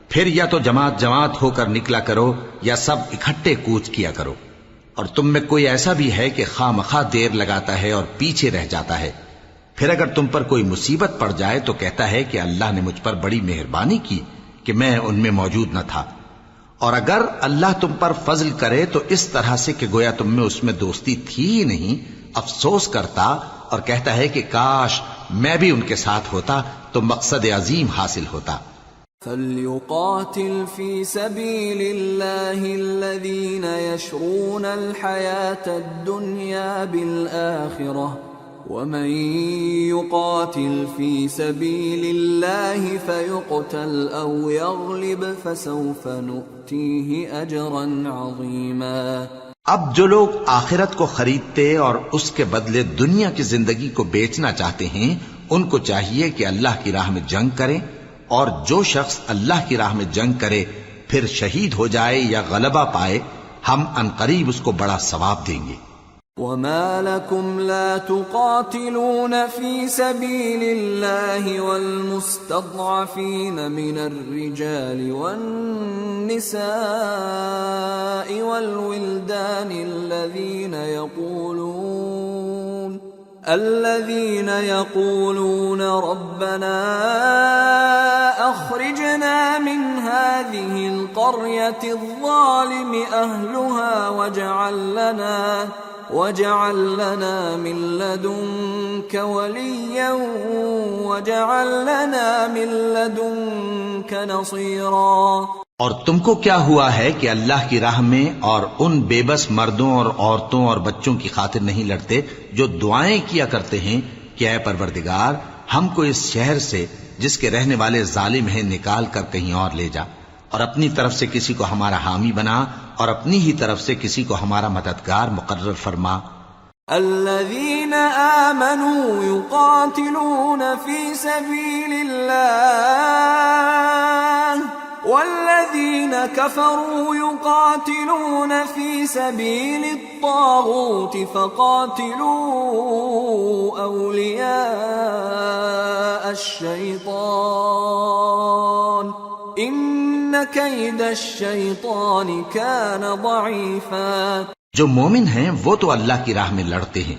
پھر یا تو جماعت جماعت ہو کر نکلا کرو یا سب اکٹھے کوچ کیا کرو. اور تم میں کوئی ایسا بھی ہے کہ خواہ مخواہ دیر لگاتا ہے اور پیچھے رہ جاتا ہے، پھر اگر تم پر کوئی مصیبت پڑ جائے تو کہتا ہے کہ اللہ نے مجھ پر بڑی مہربانی کی کہ میں ان میں موجود نہ تھا. اور اگر اللہ تم پر فضل کرے تو اس طرح سے کہ گویا تم میں اس میں دوستی تھی ہی نہیں، افسوس کرتا اور کہتا ہے کہ کاش میں بھی ان کے ساتھ ہوتا تو مقصد عظیم حاصل ہوتا. فَلْيُقَاتِلْ فِي سَبِيلِ اللَّهِ الَّذِينَ يَشْرُونَ الْحَيَاةَ الدُّنْيَا بِالْآخِرَةِ ومن يقاتل في سبيل الله فيقتل أو يغلب فسوف نؤتيه أجرا عظيما. اب جو لوگ آخرت کو خریدتے اور اس کے بدلے دنیا کی زندگی کو بیچنا چاہتے ہیں، ان کو چاہیے کہ اللہ کی راہ میں جنگ کریں، اور جو شخص اللہ کی راہ میں جنگ کرے پھر شہید ہو جائے یا غلبہ پائے، ہم عنقریب اس کو بڑا ثواب دیں گے. وما لكم لا تقاتلون في سبيل الله والمستضعفين من الرجال والنساء والولدان الذين يقولون ربنا أخرجنا من هذه القرية الظالم أهلها واجعل لنا من لدنك وليا واجعل لنا من لدنك نصيرا. اور تم کو کیا ہوا ہے کہ اللہ کی راہ میں اور ان بے بس مردوں اور عورتوں اور بچوں کی خاطر نہیں لڑتے جو دعائیں کیا کرتے ہیں کہ اے پروردگار ہم کو اس شہر سے جس کے رہنے والے ظالم ہیں نکال کر کہیں اور لے جا، اور اپنی طرف سے کسی کو ہمارا حامی بنا اور اپنی ہی طرف سے کسی کو ہمارا مددگار مقرر فرما. الذين آمنوا يقاتلون في سبيل الله والذين كفروا يقاتلون في سبيل الطاغوت فقاتلوا أولياء الشيطان إن كيد الشيطان كان ضعيفا. جو مومن ہیں وہ تو اللہ کی راہ میں لڑتے ہیں،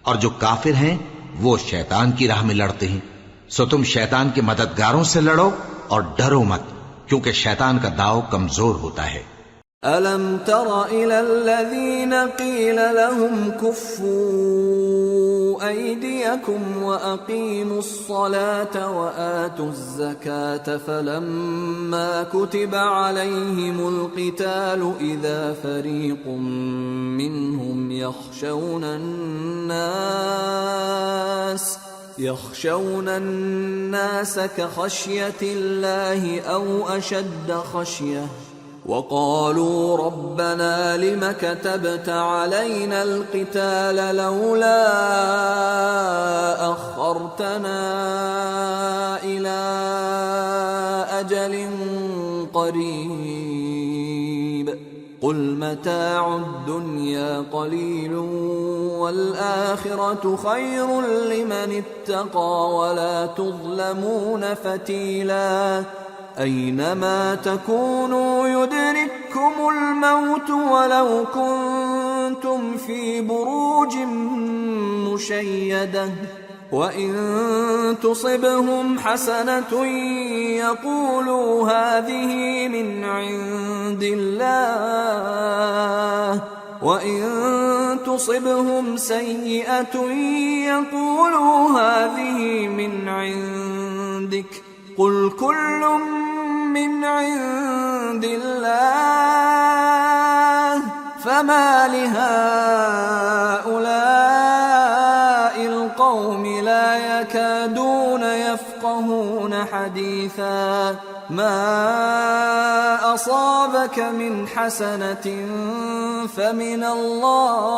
اور جو کافر ہیں وہ شیطان کی راہ میں لڑتے ہیں، سو تم شیطان کے مددگاروں سے لڑو اور ڈرو مت، کیونکہ شیطان کا داؤ کمزور ہوتا ہے. أَلَمْ تَرَ إِلَى الَّذِينَ قِيلَ لَهُمْ كُفُّوا أَيْدِيَكُمْ وَأَقِيمُوا الصَّلَاةَ وَآتُوا الزَّكَاةَ فَلَمَّا كُتِبَ عَلَيْهِمُ الْقِتَالُ إِذَا فَرِيقٌ مِّنْهُمْ يخشون الناس كخشية الله أو أشد خشية وقالوا ربنا لم كتبت علينا القتال لولا أخرتنا إلى أجل قريب قل متاع الدنيا قليل والآخرة خير لمن اتقى ولا تظلمون فتيلا. أينما تكونوا يدرككم الموت ولو كنتم في بروج مشيدة وإن تصبهم حسنة يقولوا هذه من عند الله وإن تصبهم سيئة يقولوا هذه من عندك قل كل من عند الله فما لهؤلاء القوم لا يكادون يفقهون حديثا. ما أصابك من حسنة فمن الله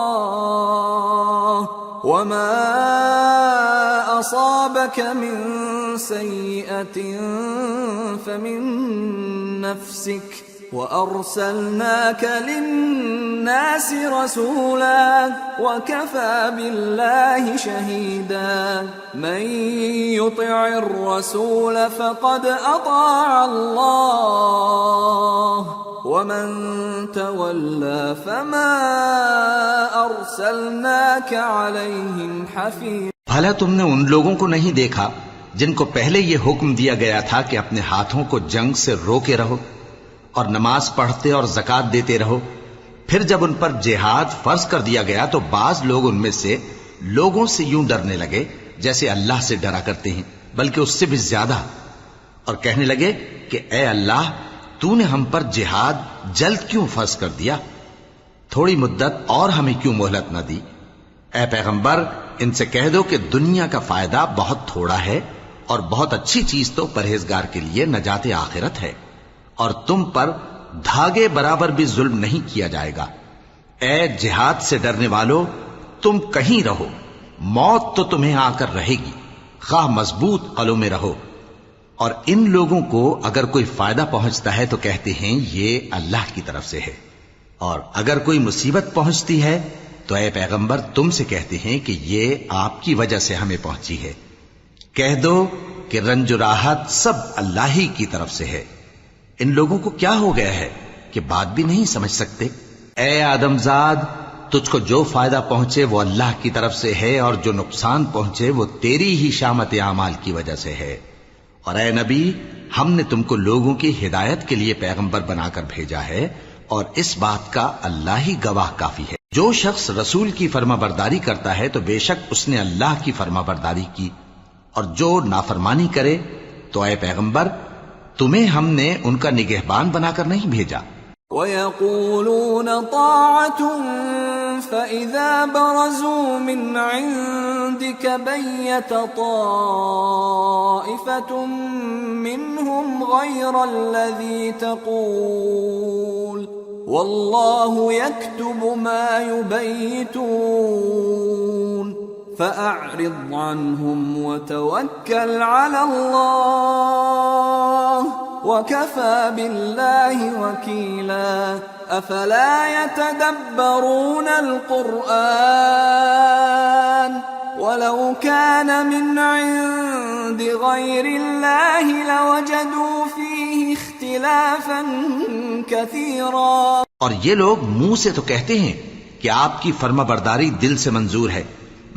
وما أصابك من سيئة فمن نفسك وأرسلناك للناس رسولا وكفى بالله شهيدا. من يطع الرسول فقد أطاع الله ومن تولى فما أرسلناك عليهم حفيظا. بھلا تم نے ان لوگوں کو نہیں دیکھا جن کو پہلے یہ حکم دیا گیا تھا کہ اپنے ہاتھوں کو جنگ سے روکے رہو اور نماز پڑھتے اور زکوٰۃ دیتے رہو، پھر جب ان پر جہاد فرض کر دیا گیا تو بعض لوگ ان میں سے لوگوں سے یوں ڈرنے لگے جیسے اللہ سے ڈرا کرتے ہیں، بلکہ اس سے بھی زیادہ، اور کہنے لگے کہ اے اللہ تو نے ہم پر جہاد جلد کیوں فرض کر دیا، تھوڑی مدت اور ہمیں کیوں مہلت نہ دی. اے پیغمبر ان سے کہہ دو کہ دنیا کا فائدہ بہت تھوڑا ہے اور بہت اچھی چیز تو پرہیزگار کے لیے نجات آخرت ہے، اور تم پر دھاگے برابر بھی ظلم نہیں کیا جائے گا۔ اے جہاد سے ڈرنے والو، تم کہیں رہو، موت تو تمہیں آ کر رہے گی، خواہ مضبوط قلعوں میں رہو۔ اور ان لوگوں کو اگر کوئی فائدہ پہنچتا ہے تو کہتے ہیں یہ اللہ کی طرف سے ہے، اور اگر کوئی مصیبت پہنچتی ہے تو اے پیغمبر تم سے کہتے ہیں کہ یہ آپ کی وجہ سے ہمیں پہنچی ہے۔ کہہ دو کہ رنج و راحت سب اللہ ہی کی طرف سے ہے۔ ان لوگوں کو کیا ہو گیا ہے کہ بات بھی نہیں سمجھ سکتے؟ اے آدمزاد، تجھ کو جو فائدہ پہنچے وہ اللہ کی طرف سے ہے، اور جو نقصان پہنچے وہ تیری ہی شامت اعمال کی وجہ سے ہے۔ اور اے نبی، ہم نے تم کو لوگوں کی ہدایت کے لیے پیغمبر بنا کر بھیجا ہے، اور اس بات کا اللہ ہی گواہ کافی ہے۔ جو شخص رسول کی فرما برداری کرتا ہے تو بے شک اس نے اللہ کی فرما برداری کی، اور جو نافرمانی کرے تو اے پیغمبر تمہیں ہم نے ان کا نگہبان بنا کر نہیں بھیجا۔ وَيَقُولُونَ طَاعَةٌ فَإِذَا بَرَزُوا مِنْ عِنْدِكَ بَيَّتَ طَائِفَةٌ مِّنْهُمْ غَيْرَ الَّذِي تَقُولُ وَاللَّهُ يَكْتُبُ مَا يُبَيِّتُونَ فَأَعْرِضْ عَنْهُمْ وَتَوَكَّلْ عَلَى اللَّهِ وَكَفَى بِاللَّهِ وَكِيلًا أَفَلَا يَتَدَبَّرُونَ الْقُرْآنَ وَلَوْ كَانَ مِنْ عِنْدِ غَيْرِ اللَّهِ لَوَجَدُوا فِيهِ اخْتِلَافًا كَثِيرًا۔ اور یہ لوگ منہ سے تو کہتے ہیں کہ آپ کی فرما برداری دل سے منظور ہے،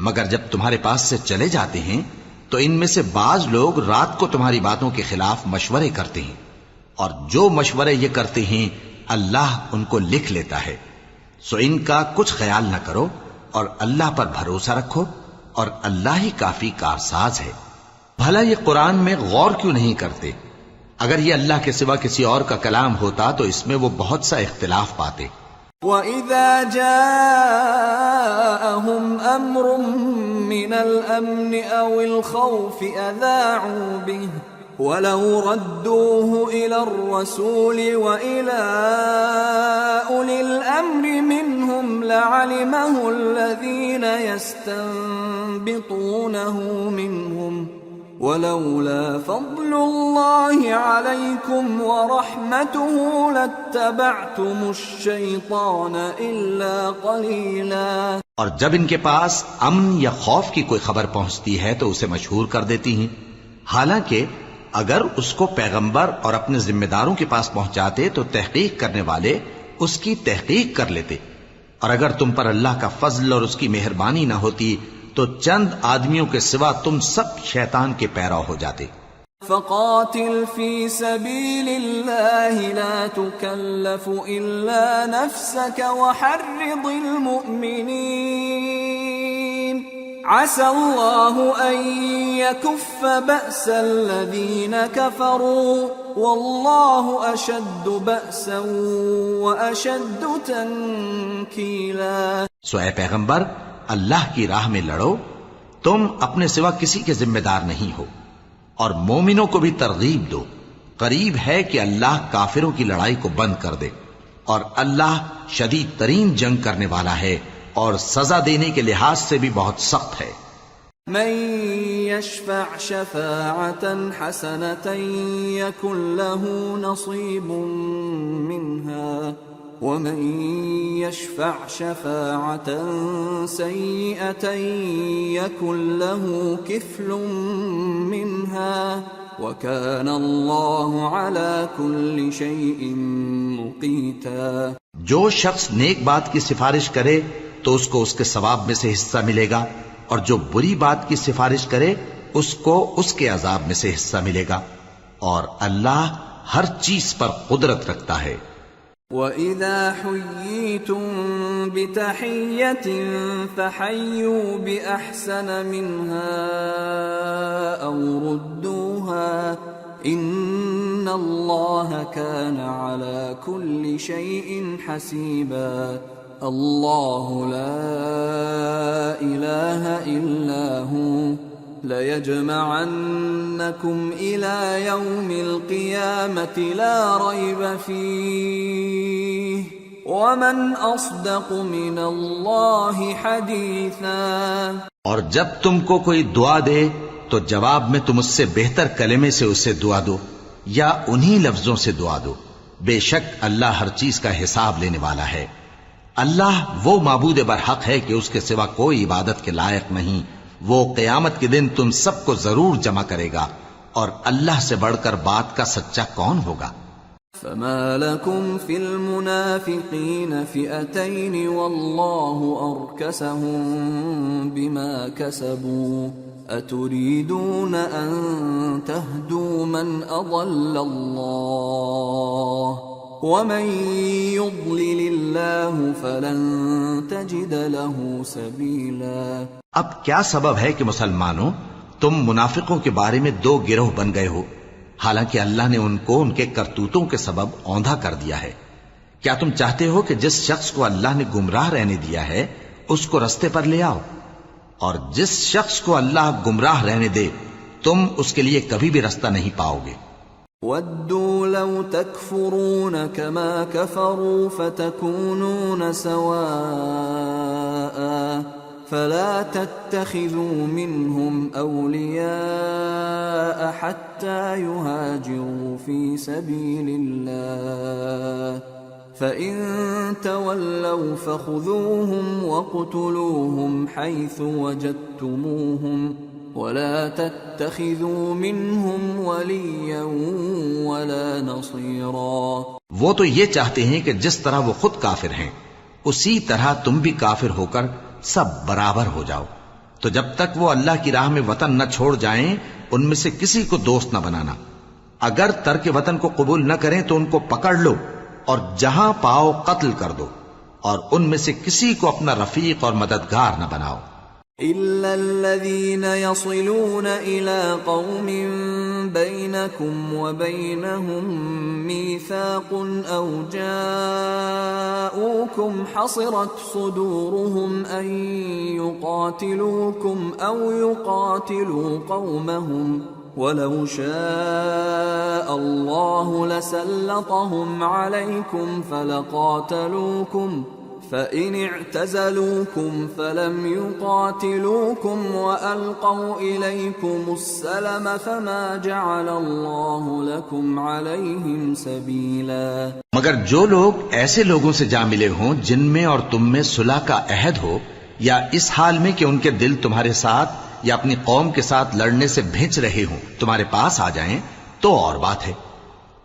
مگر جب تمہارے پاس سے چلے جاتے ہیں تو ان میں سے بعض لوگ رات کو تمہاری باتوں کے خلاف مشورے کرتے ہیں، اور جو مشورے یہ کرتے ہیں اللہ ان کو لکھ لیتا ہے۔ سو ان کا کچھ خیال نہ کرو اور اللہ پر بھروسہ رکھو، اور اللہ ہی کافی کارساز ہے۔ بھلا یہ قرآن میں غور کیوں نہیں کرتے؟ اگر یہ اللہ کے سوا کسی اور کا کلام ہوتا تو اس میں وہ بہت سا اختلاف پاتے۔ وَإِذَا جَاءَهُمْ أَمْرٌ مِّنَ الْأَمْنِ أَوِ الْخَوْفِ أَذَاعُوا بِهِ وَلَوْ رَدُّوهُ إِلَى الرَّسُولِ وَإِلَى أُولِي الْأَمْرِ مِنْهُمْ لَعَلِمَهُ الَّذِينَ يَسْتَنبِطُونَهُ مِنْهُمْ وَلَوْلَا فَضْلُ اللَّهِ عَلَيْكُمْ وَرَحْمَتُهُ لَاتَّبَعْتُمُ الشَّيْطَانَ إِلَّا قَلِيلًا۔ اور جب ان کے پاس امن یا خوف کی کوئی خبر پہنچتی ہے تو اسے مشہور کر دیتی ہیں، حالانکہ اگر اس کو پیغمبر اور اپنے ذمہ داروں کے پاس پہنچاتے تو تحقیق کرنے والے اس کی تحقیق کر لیتے، اور اگر تم پر اللہ کا فضل اور اس کی مہربانی نہ ہوتی تو چند آدمیوں کے سوا تم سب شیطان کے پیرو ہو جاتے۔ فَقَاتِلْ فِي سَبِيلِ اللَّهِ لَا تُكَلَّفُ إِلَّا نَفْسَكَ وَحَرِّضِ الْمُؤْمِنِينَ عَسَى اللَّهُ أَن يَكُفَّ بَأْسَ الَّذِينَ كَفَرُوا وَاللَّهُ أَشَدُّ بَأْسًا وَأَشَدُّ تَنكِيلًا۔ سو اے پیغمبر، اللہ کی راہ میں لڑو، تم اپنے سوا کسی کے ذمہ دار نہیں ہو، اور مومنوں کو بھی ترغیب دو، قریب ہے کہ اللہ کافروں کی لڑائی کو بند کر دے، اور اللہ شدید ترین جنگ کرنے والا ہے اور سزا دینے کے لحاظ سے بھی بہت سخت ہے۔ من يشفع شفاعة حسنة يكن له نصيب منها ومن يشفع شفاعة سيئة يكن له كفل منها وكان الله على كل شيء مقيتا۔ جو شخص نیک بات کی سفارش کرے تو اس کو اس کے ثواب میں سے حصہ ملے گا، اور جو بری بات کی سفارش کرے اس کو اس کے عذاب میں سے حصہ ملے گا، اور اللہ ہر چیز پر قدرت رکھتا ہے۔ وَإِذَا حُيِّيتُم بِتَحِيَّةٍ فَحَيُّوا بِأَحْسَنَ مِنْهَا أَوْ رُدُّوهَا إِنَّ اللَّهَ كَانَ عَلَى كُلِّ شَيْءٍ حَسِيبًا۔ اللہ لا الہ الا هو لَيَجْمَعَنَّكُمْ إِلَى يَوْمِ الْقِيَامَةِ لَا رَيْبَ فِيهِ وَمَنْ أَصْدَقُ مِنَ اللَّهِ حَدِيثًا۔ اور جب تم کو کوئی دعا دے تو جواب میں تم اس سے بہتر کلمے سے اسے دعا دو یا انہی لفظوں سے دعا دو، بے شک اللہ ہر چیز کا حساب لینے والا ہے۔ اللہ وہ معبود برحق ہے کہ اس کے سوا کوئی عبادت کے لائق نہیں، وہ قیامت کے دن تم سب کو ضرور جمع کرے گا، اور اللہ سے بڑھ کر بات کا سچا کون ہوگا؟ فما لكم في المنافقين فئتين والله أركسهم بما كسبوا أتريدون أن تهدوا من أضل الله ومن يضلل الله فلن تجد له سبيلا۔ اب کیا سبب ہے کہ مسلمانوں تم منافقوں کے بارے میں دو گروہ بن گئے ہو، حالانکہ اللہ نے ان کو ان کے کرتوتوں کے سبب اوندھا کر دیا ہے؟ کیا تم چاہتے ہو کہ جس شخص کو اللہ نے گمراہ رہنے دیا ہے اس کو رستے پر لے آؤ، اور جس شخص کو اللہ گمراہ رہنے دے تم اس کے لیے کبھی بھی رستہ نہیں پاؤ گے۔ وَدُّوا لَوْ تَكْفُرُونَ كَمَا كَفَرُوا فَتَكُونُونَ سَوَاءً فَلَا تَتَّخِذُوا مِنْهُمْ أَوْلِيَاءَ حَتَّى يُهَاجِرُوا فِي سَبِيلِ اللَّهِ فَإِن تَوَلَّوْا فَخُذُوهُمْ وَاقْتُلُوهُمْ حَيْثُ وَجَدتُّمُوهُمْ وَلَا تَتَّخِذُوا مِنْهُمْ وَلِيًّا وَلَا نَصِيرًا۔ وہ تو یہ چاہتے ہیں کہ جس طرح وہ خود کافر ہیں اسی طرح تم بھی کافر ہو کر سب برابر ہو جاؤ، تو جب تک وہ اللہ کی راہ میں وطن نہ چھوڑ جائیں ان میں سے کسی کو دوست نہ بنانا۔ اگر ترک وطن کو قبول نہ کریں تو ان کو پکڑ لو اور جہاں پاؤ قتل کر دو، اور ان میں سے کسی کو اپنا رفیق اور مددگار نہ بناؤ۔ إِلَّا الَّذِينَ يَصِلُونَ إِلَىٰ قَوْمٍ بَيْنَكُمْ وَبَيْنَهُم مِّيثَاقٌ أَوْ جَاءُوكُمْ حَصِرَتْ صُدُورُهُمْ أَن يُقَاتِلُوكُمْ أَوْ يُقَاتِلُوا قَوْمَهُمْ وَلَوْ شَاءَ اللَّهُ لَسَلَّطَهُمْ عَلَيْكُمْ فَلَقَاتَلُوكُمْ فَإِنِ اعْتَزَلُوكُمْ فَلَمْ يُقَاتِلُوكُمْ وَأَلْقَوْا إِلَيْكُمُ السَّلَمَ فَمَا جَعَلَ اللَّهُ لَكُمْ عَلَيْهِمْ سَبِيلًا۔ مگر جو لوگ ایسے لوگوں سے جا ملے ہوں جن میں اور تم میں صلح کا عہد ہو، یا اس حال میں کہ ان کے دل تمہارے ساتھ یا اپنی قوم کے ساتھ لڑنے سے بھنچ رہے ہوں، تمہارے پاس آ جائیں تو اور بات ہے،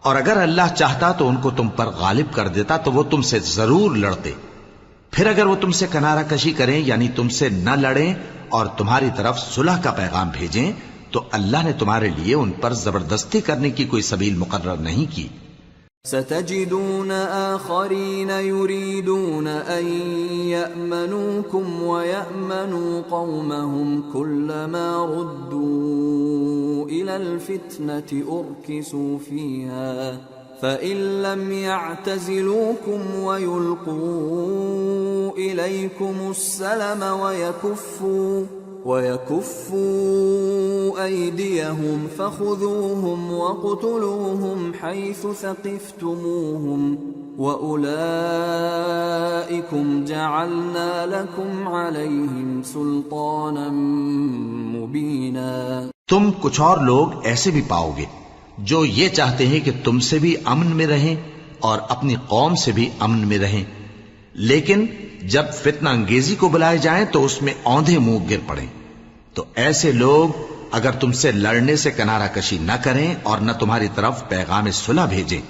اور اگر اللہ چاہتا تو ان کو تم پر غالب کر دیتا تو وہ تم سے ضرور لڑتے۔ پھر اگر وہ تم سے کنارہ کشی کریں یعنی تم سے نہ لڑیں اور تمہاری طرف صلح کا پیغام بھیجیں تو اللہ نے تمہارے لیے ان پر زبردستی کرنے کی کوئی سبیل مقرر نہیں کی۔ ستجدون آخرین یریدون ان یأمنوکم ویأمنوا قومهم كلما ردوا الى الفتنة ارکسوا فیہا فَإِن لَّمْ يَعْتَزِلُوكُمْ وَيُلْقُوا إِلَيْكُمُ السَّلَمَ وَيَكُفُّوا أَيْدِيَهُمْ فَخُذُوهُمْ وَاقْتُلُوهُمْ حَيْثُ ثَقِفْتُمُوهُمْ وَأُولَٰئِكُمْ جَعَلْنَا لَكُمْ عَلَيْهِمْ سُلْطَانًا مُبِينًا۔ تم کچھ اور لوگ ایسے بھی پاؤ گے جو یہ چاہتے ہیں کہ تم سے بھی امن میں رہیں اور اپنی قوم سے بھی امن میں رہیں، لیکن جب فتنہ انگیزی کو بلائے جائیں تو اس میں اوندھے منہ گر پڑیں۔ تو ایسے لوگ اگر تم سے لڑنے سے کنارہ کشی نہ کریں اور نہ تمہاری طرف پیغام صلح بھیجیں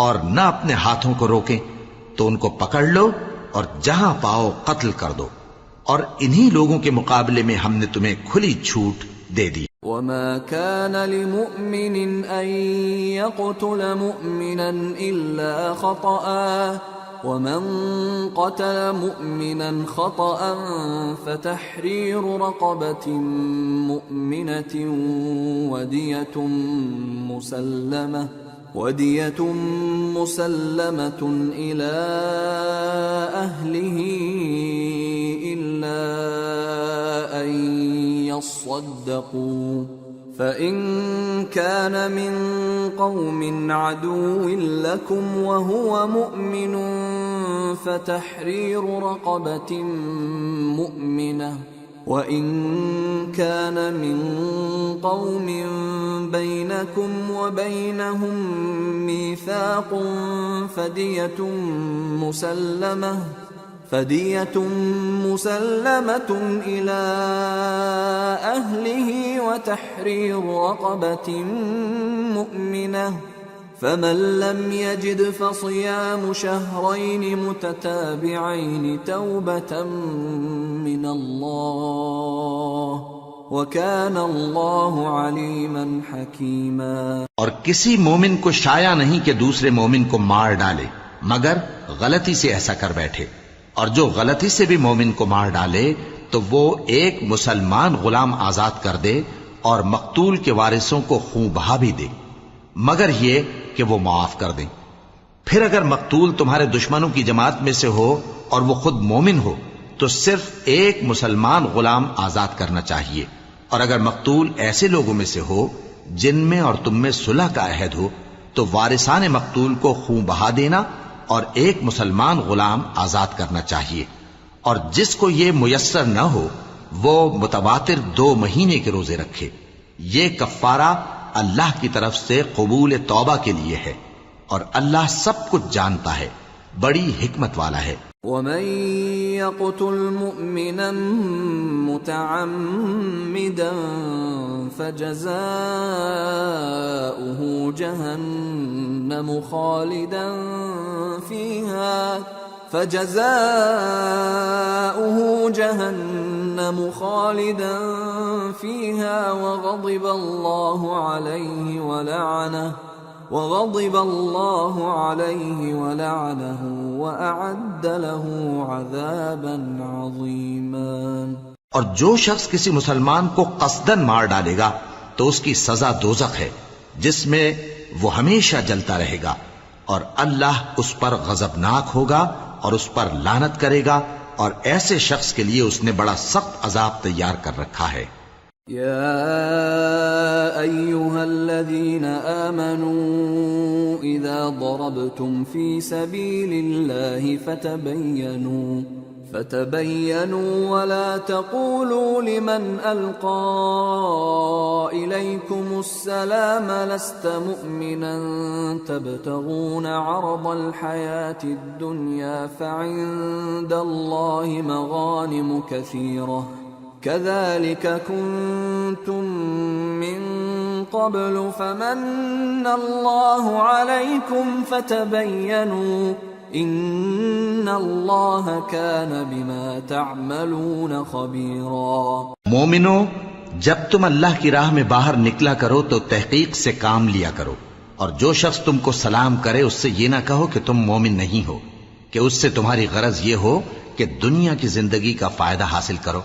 اور نہ اپنے ہاتھوں کو روکیں تو ان کو پکڑ لو اور جہاں پاؤ قتل کر دو، اور انہی لوگوں کے مقابلے میں ہم نے تمہیں کھلی چھوٹ دے دی۔ وَمَا كَانَ لِمُؤْمِنٍ أَن يَقْتُلَ مُؤْمِنًا إِلَّا خَطَأً وَمَن قَتَلَ مُؤْمِنًا خَطَأً فَتَحْرِيرُ رَقَبَةٍ مُؤْمِنَةٍ وَدِيَةٌ مُسَلَّمَةٌ وَدِيَةٌ مُّسَلَّمَةٌ إِلَىٰ أَهْلِهِ إِلَّا أَن يَصَّدَّقُوا فَإِن كَانَ مِن قَوْمٍ عَدُوٍّ لَّكُمْ وَهُوَ مُؤْمِنٌ فَتَحْرِيرُ رَقَبَةٍ مُّؤْمِنَةٍ وَإِن كَانَ مِن قَوْمٍ بَيْنَكُمْ وَبَيْنَهُم مِّيثَاقٌ فَدِيَةٌ مُّسَلَّمَةٌ إِلَىٰ أَهْلِهِ وَتَحْرِيرُ رَقَبَةٍ مُّؤْمِنَةٍ فَمَن لَّمْ يَجِدْ فَصِيَامُ شَهْرَيْنِ مُتَتَابِعَيْنِ تَوْبَةً مِّنَ اللَّهِ وَكَانَ اللَّهُ عَلِيمًا حَكِيمًا۔ اور کسی مومن کو شایع نہیں کہ دوسرے مومن کو مار ڈالے مگر غلطی سے ایسا کر بیٹھے، اور جو غلطی سے بھی مومن کو مار ڈالے تو وہ ایک مسلمان غلام آزاد کر دے اور مقتول کے وارثوں کو خون بہا بھی دے، مگر یہ کہ وہ معاف کر دیں۔ پھر اگر مقتول تمہارے دشمنوں کی جماعت میں سے ہو اور وہ خود مومن ہو تو صرف ایک مسلمان غلام آزاد کرنا چاہیے، اور اگر مقتول ایسے لوگوں میں سے ہو جن میں اور تم میں صلح کا عہد ہو تو وارثان مقتول کو خون بہا دینا اور ایک مسلمان غلام آزاد کرنا چاہیے، اور جس کو یہ میسر نہ ہو وہ متواتر 2 مہینے کے روزے رکھے۔ یہ کفارہ اللہ کی طرف سے قبول توبہ کے لیے ہے، اور اللہ سب کچھ جانتا ہے، بڑی حکمت والا ہے۔ وَمَن يَقْتُلْ مُؤْمِنًا مُّتَعَمِّدًا فَجَزَاؤُهُ جَهَنَّمُ خَالِدًا فِيهَا وَغَضِبَ اللَّهُ عَلَيْهِ وَلَعَنَهُ وَأَعَدَّ لَهُ عَذَابًا عَظِيمًا۔ اور جو شخص کسی مسلمان کو قصداً مار ڈالے گا تو اس کی سزا دوزخ ہے جس میں وہ ہمیشہ جلتا رہے گا، اور اللہ اس پر غضبناک ہوگا اور اس پر لعنت کرے گا، اور ایسے شخص کے لیے اس نے بڑا سخت عذاب تیار کر رکھا ہے۔ يا أيها الذين آمنوا إذا ضربتم في سبيل الله فتبينوا ولا تقولوا لمن ألقى إليكم السلام لست مؤمنا تبتغون عرض الحياة الدنيا فعند الله مغانم كثيرة كذلك كنتم من قبل فمن الله عليكم فتبينوا ان اللہ کان بما تعملون خبیرا۔ مومنو، جب تم اللہ کی راہ میں باہر نکلا کرو تو تحقیق سے کام لیا کرو، اور جو شخص تم کو سلام کرے اس سے یہ نہ کہو کہ تم مومن نہیں ہو، کہ اس سے تمہاری غرض یہ ہو کہ دنیا کی زندگی کا فائدہ حاصل کرو۔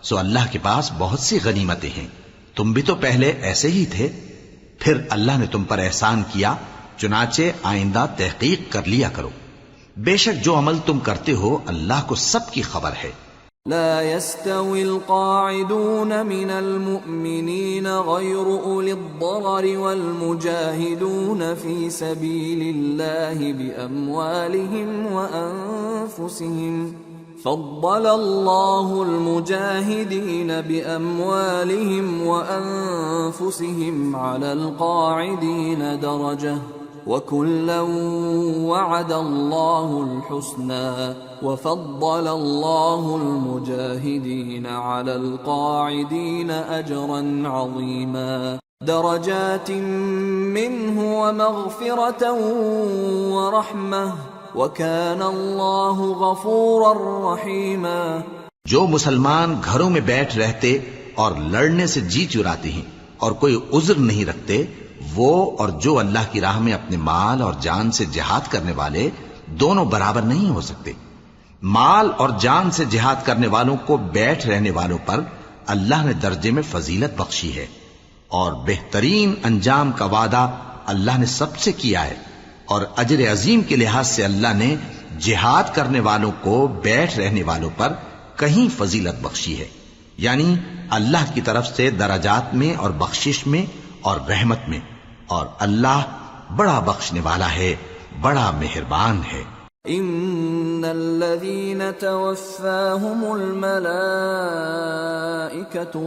سو اللہ کے پاس بہت سی غنیمتیں ہیں، تم بھی تو پہلے ایسے ہی تھے، پھر اللہ نے تم پر احسان کیا، چنانچہ آئندہ تحقیق کر لیا کرو۔ بے شک جو عمل تم کرتے ہو اللہ کو سب کی خبر ہے۔ لا يستوي القاعدون من المؤمنين غير أولي الضرر والمجاهدون في سبيل الله بأموالهم وأنفسهم فضل الله المجاهدين بأموالهم وأنفسهم على القاعدين درجة وَكُلًّا وَعَدَ اللَّهُ الْحُسْنَى وَفَضَّلَ اللَّهُ الْمُجَاهِدِينَ عَلَى الْقَاعِدِينَ أَجْرًا عَظِيمًا دَرَجَاتٍ مِّنْهُ وَمَغْفِرَةً وَرَحْمَةً وَكَانَ اللَّهُ غَفُورًا رَّحِيمًا۔ جو مسلمان گھروں میں بیٹھ رہتے اور لڑنے سے جی چراتے ہیں اور کوئی عذر نہیں رکھتے، وہ اور جو اللہ کی راہ میں اپنے مال اور جان سے جہاد کرنے والے دونوں برابر نہیں ہو سکتے۔ مال اور جان سے جہاد کرنے والوں کو بیٹھ رہنے والوں پر اللہ نے درجے میں فضیلت بخشی ہے، اور بہترین انجام کا وعدہ اللہ نے سب سے کیا ہے، اور اجر عظیم کے لحاظ سے اللہ نے جہاد کرنے والوں کو بیٹھ رہنے والوں پر کہیں فضیلت بخشی ہے، یعنی اللہ کی طرف سے درجات میں اور بخشش میں اور رحمت میں، اور اللہ بڑا بخشنے والا ہے، بڑا مہربان ہے۔ ان الذين توفاهم الملائكة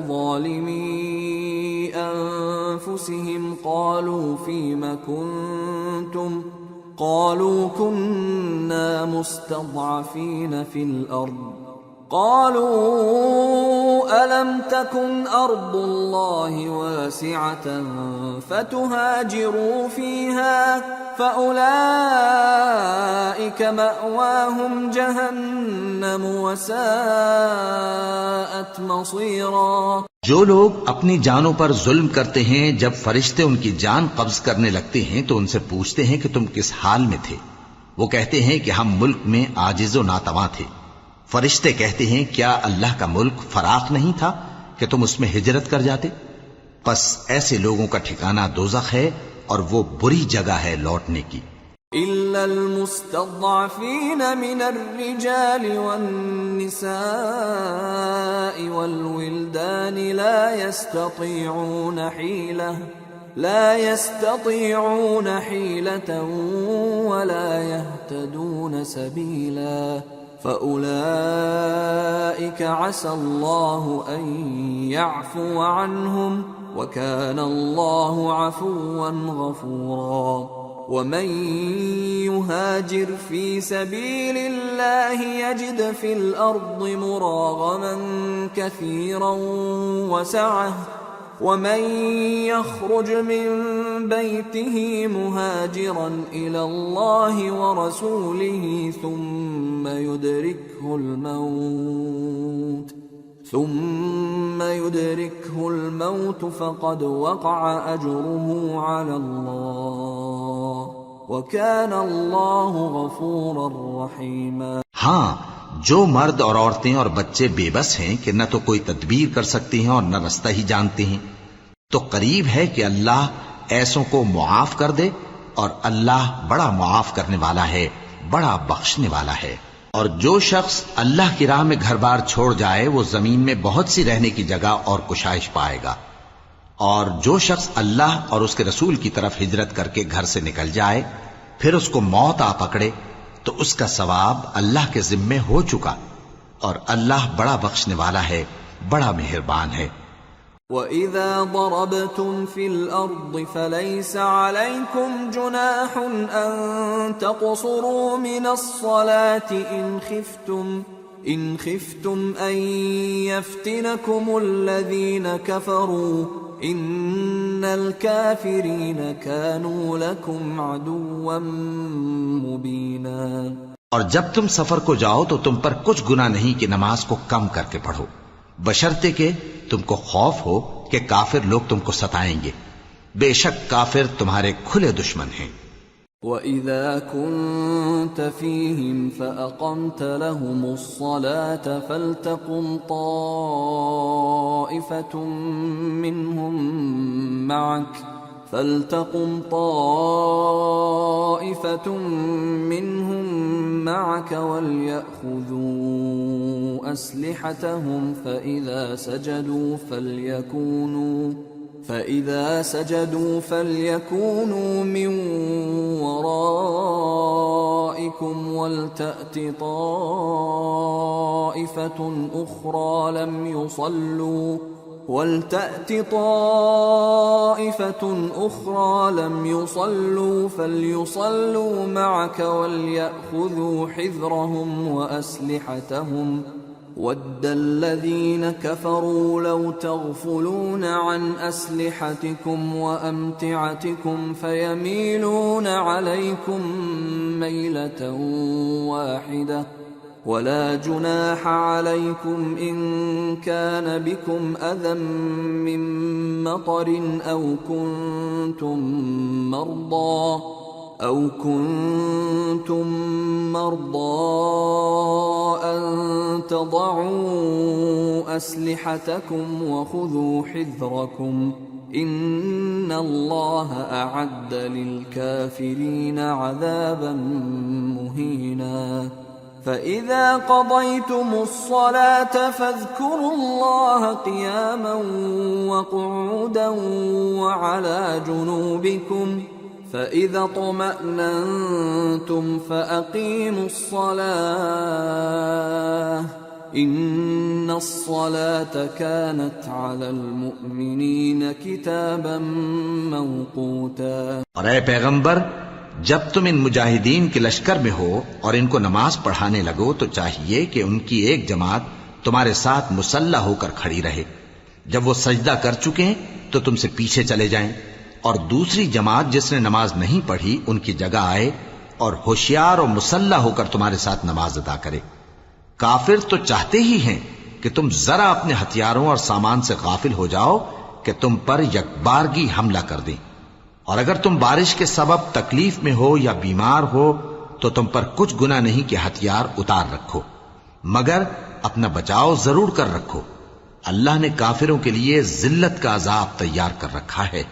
ظالمي انفسهم قالوا فيم كنتم قالوا كنا مستضعفين في الارض قالوا ألم تكن أرض الله واسعة فتهاجروا فيها فأولئك مأواهم جهنم وساءت مصيرا۔ جو لوگ اپنی جانوں پر ظلم کرتے ہیں، جب فرشتے ان کی جان قبض کرنے لگتے ہیں تو ان سے پوچھتے ہیں کہ تم کس حال میں تھے؟ وہ کہتے ہیں کہ ہم ملک میں عاجز و ناتواں تھے۔ فرشتے کہتے ہیں کیا اللہ کا ملک فراخ نہیں تھا کہ تم اس میں ہجرت کر جاتے؟ پس ایسے لوگوں کا ٹھکانہ دوزخ ہے اور وہ بری جگہ ہے لوٹنے کی۔ إلا المستضعفين من الرجال والنساء والولدان لا يستطيعون حيلة ولا يهتدون سبيلا فأولئك عسى الله أن يعفو عنهم وكان الله عفوا غفورا۔ ومن يهاجر في سبيل الله يجد في الأرض مراغما كثيرا وسعة ومن يخرج من بيته مهاجرا إلى الله ورسوله ثم يدركه الموت فقد وقع أجره على الله وكان الله غفورا رحيما۔ ہاں، جو مرد اور عورتیں اور بچے بے بس ہیں کہ نہ تو کوئی تدبیر کر سکتے ہیں اور نہ رستہ ہی جانتے ہیں، تو قریب ہے کہ اللہ ایسوں کو معاف کر دے، اور اللہ بڑا معاف کرنے والا ہے، بڑا بخشنے والا ہے۔ اور جو شخص اللہ کی راہ میں گھر بار چھوڑ جائے وہ زمین میں بہت سی رہنے کی جگہ اور کشائش پائے گا، اور جو شخص اللہ اور اس کے رسول کی طرف ہجرت کر کے گھر سے نکل جائے پھر اس کو موت آ پکڑے تو اس کا ثواب اللہ کے ذمے ہو چکا، اور اللہ بڑا بخشنے والا ہے، بڑا مہربان ہے۔ وَإِذَا ضَرَبْتُمْ فِي الْأَرْضِ فَلَيْسَ عَلَيْكُمْ جُنَاحٌ أَن تَقْصُرُوا مِنَ الصَّلَاةِ إِنْ خِفْتُمْ أَن يَفْتِنَكُمُ الَّذِينَ كَفَرُوا إِنَّ الْكَافِرِينَ كَانُوا لَكُمْ عَدُوًّا مُبِينًا۔ اور جب تم سفر کو جاؤ تو تم پر کچھ گناہ نہیں کہ نماز کو کم کر کے پڑھو، بشرطے کہ تم کو خوف ہو کہ کافر لوگ تم کو ستائیں گے، بے شک کافر تمہارے کھلے دشمن ہیں۔ وَإِذَا كُنْتَ فِيهِمْ فَأَقَمْتَ لَهُمُ الصَّلَاةَ فَلْتَقُمْ طَائِفَةٌ مِّنْهُمْ مَعَكَ وَلْيَأْخُذُوا أَسْلِحَتَهُمْ فَإِذَا سَجَدُوا فَلْيَكُونُوا مِنْ وَرَائِكُمْ وَلْتَأْتِ طَائِفَةٌ أُخْرَى لَمْ يُصَلُّوا فَلْيُصَلُّوا مَعَكَ وَلْيَأْخُذُوا حِذْرَهُمْ وَأَسْلِحَتَهُمْ وَدَّ الَّذِينَ كَفَرُوا لَوْ تَغْفُلُونَ عَنْ أَسْلِحَتِكُمْ وَأَمْتِعَتِكُمْ فَيَمِيلُونَ عَلَيْكُمْ مَيْلَةً وَاحِدَةً وَلَا جُنَاحَ عَلَيْكُمْ إِن كَانَ بِكُمْ أَذًى مِّن مَّطَرٍ أَوْ كُنتُم مَّرْضَىٰ أَن تَضَعُوا أَسْلِحَتَكُمْ وَخُذُوا حِذْرَكُمْ إن الله أعد للكافرين عذابا مهينا فإذا قضيتم الصلاة فاذكروا الله قياما وقعودا وعلى جنوبكم فإذا اطمأننتم فأقيموا الصلاة إن الصلاة كانت على المؤمنين كتابا موقوتا۔ اور اے پیغمبر، جب تم ان مجاہدین کے لشکر میں ہو اور ان کو نماز پڑھانے لگو تو چاہیے کہ ان کی ایک جماعت تمہارے ساتھ مسلح ہو کر کھڑی رہے، جب وہ سجدہ کر چکے ہیں تو تم سے پیچھے چلے جائیں، اور دوسری جماعت جس نے نماز نہیں پڑھی ان کی جگہ آئے اور ہوشیار اور مسلح ہو کر تمہارے ساتھ نماز ادا کرے۔ کافر تو چاہتے ہی ہیں کہ تم ذرا اپنے ہتھیاروں اور سامان سے غافل ہو جاؤ کہ تم پر یکبارگی حملہ کر دیں، اور اگر تم بارش کے سبب تکلیف میں ہو یا بیمار ہو تو تم پر کچھ گناہ نہیں کہ ہتھیار اتار رکھو، مگر اپنا بچاؤ ضرور کر رکھو۔ اللہ نے کافروں کے لیے ذلت کا عذاب تیار کر رکھا ہے۔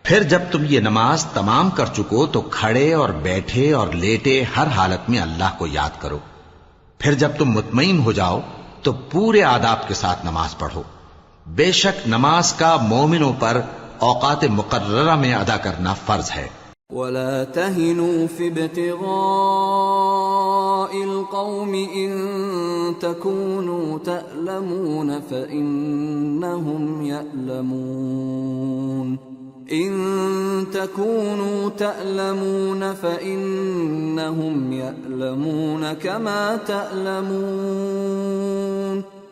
پھر جب تم یہ نماز تمام کر چکو تو کھڑے اور بیٹھے اور لیٹے ہر حالت میں اللہ کو یاد کرو۔ پھر جب تم مطمئن ہو جاؤ تو پورے آداب کے ساتھ نماز پڑھو۔ بے شک نماز کا مومنوں پر اوقات مقررہ میں ادا کرنا فرض ہے۔ ولا تهنوا في ابتغاء القوم إن تكونوا تألمون فإنهم يألمون إن تكونوا تألمون فإنهم يألمون كما تألمون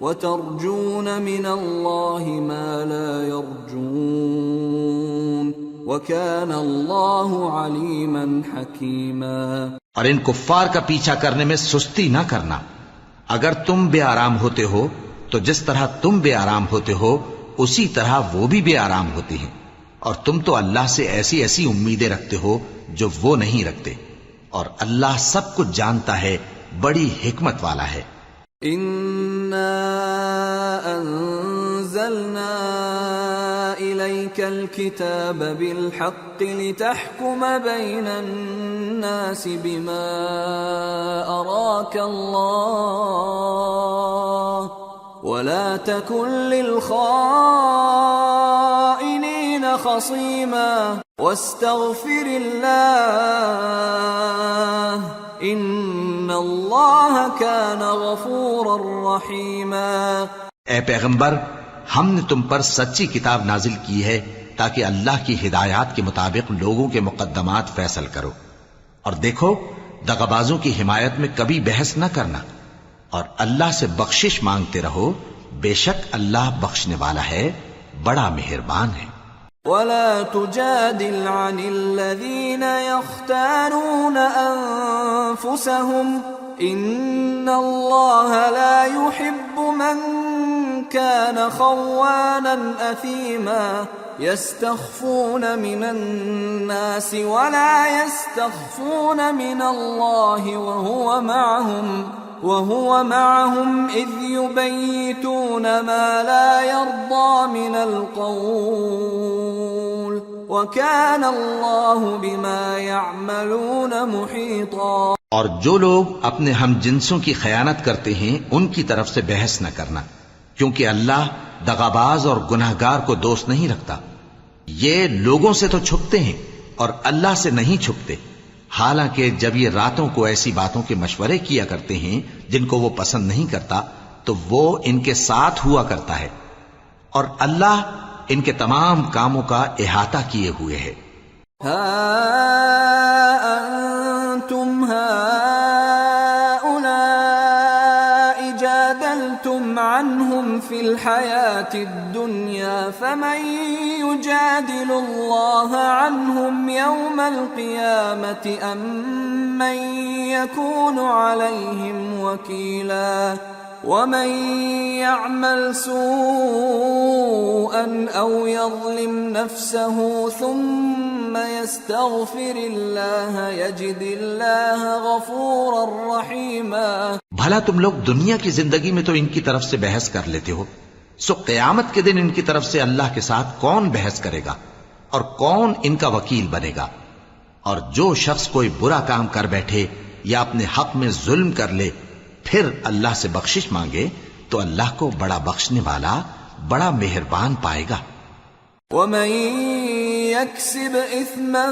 وترجون من الله ما لا يرجون وكان الله عليما حكيما۔ اور ان کفار کا پیچھا کرنے میں سستی نہ کرنا۔ اگر تم بے آرام ہوتے ہو تو جس طرح تم بے آرام ہوتے ہو اسی طرح وہ بھی بے آرام ہوتے ہیں، اور تم تو اللہ سے ایسی ایسی امیدیں رکھتے ہو جو وہ نہیں رکھتے، اور اللہ سب کچھ جانتا ہے، بڑی حکمت والا ہے۔ إنا أنزلنا إليك الكتاب بالحق لتحكم بين الناس بما أراك الله ولا تكن للخائنين خصيما واستغفر الله ان اللہ کان غفورا رحیما۔ اے پیغمبر، ہم نے تم پر سچی کتاب نازل کی ہے تاکہ اللہ کی ہدایات کے مطابق لوگوں کے مقدمات فیصل کرو، اور دیکھو دغابازوں کی حمایت میں کبھی بحث نہ کرنا، اور اللہ سے بخشش مانگتے رہو، بے شک اللہ بخشنے والا ہے، بڑا مہربان ہے۔ ولا تجادل عن الذين يختانون أنفسهم إن الله لا يحب من كان خوانا أثيما يستخفون من الناس ولا يستخفون من الله وهو معهم إذ يبيتون ما لا يرضى من القول وكان الله بما يعملون محيطا۔ اور جو لوگ اپنے ہم جنسوں کی خیانت کرتے ہیں ان کی طرف سے بحث نہ کرنا، کیونکہ اللہ دغاباز اور گناہگار کو دوست نہیں رکھتا۔ یہ لوگوں سے تو چھپتے ہیں اور اللہ سے نہیں چھپتے، حالانکہ جب یہ راتوں کو ایسی باتوں کے مشورے کیا کرتے ہیں جن کو وہ پسند نہیں کرتا تو وہ ان کے ساتھ ہوا کرتا ہے، اور اللہ ان کے تمام کاموں کا احاطہ کیے ہوئے ہے۔ ہا انتم هؤلاء جادلتم عنهم في الحياة الدنيا فمن يجادل الله عنهم يوم القيامة أم من يكون عليهم وكيلا ومن يعمل سوءا أو يظلم نفسه ثم يستغفر الله يجد الله غفورا رحيما۔ بھلا تم لوگ دنیا کی زندگی میں تو ان کی طرف سے بحث کر لیتے ہو، سو قیامت کے دن ان کی طرف سے اللہ کے ساتھ کون بحث کرے گا اور کون ان کا وکیل بنے گا؟ اور جو شخص کوئی برا کام کر بیٹھے یا اپنے حق میں ظلم کر لے پھر اللہ سے بخشش مانگے تو اللہ کو بڑا بخشنے والا بڑا مہربان پائے گا۔ ومن يكسب إثما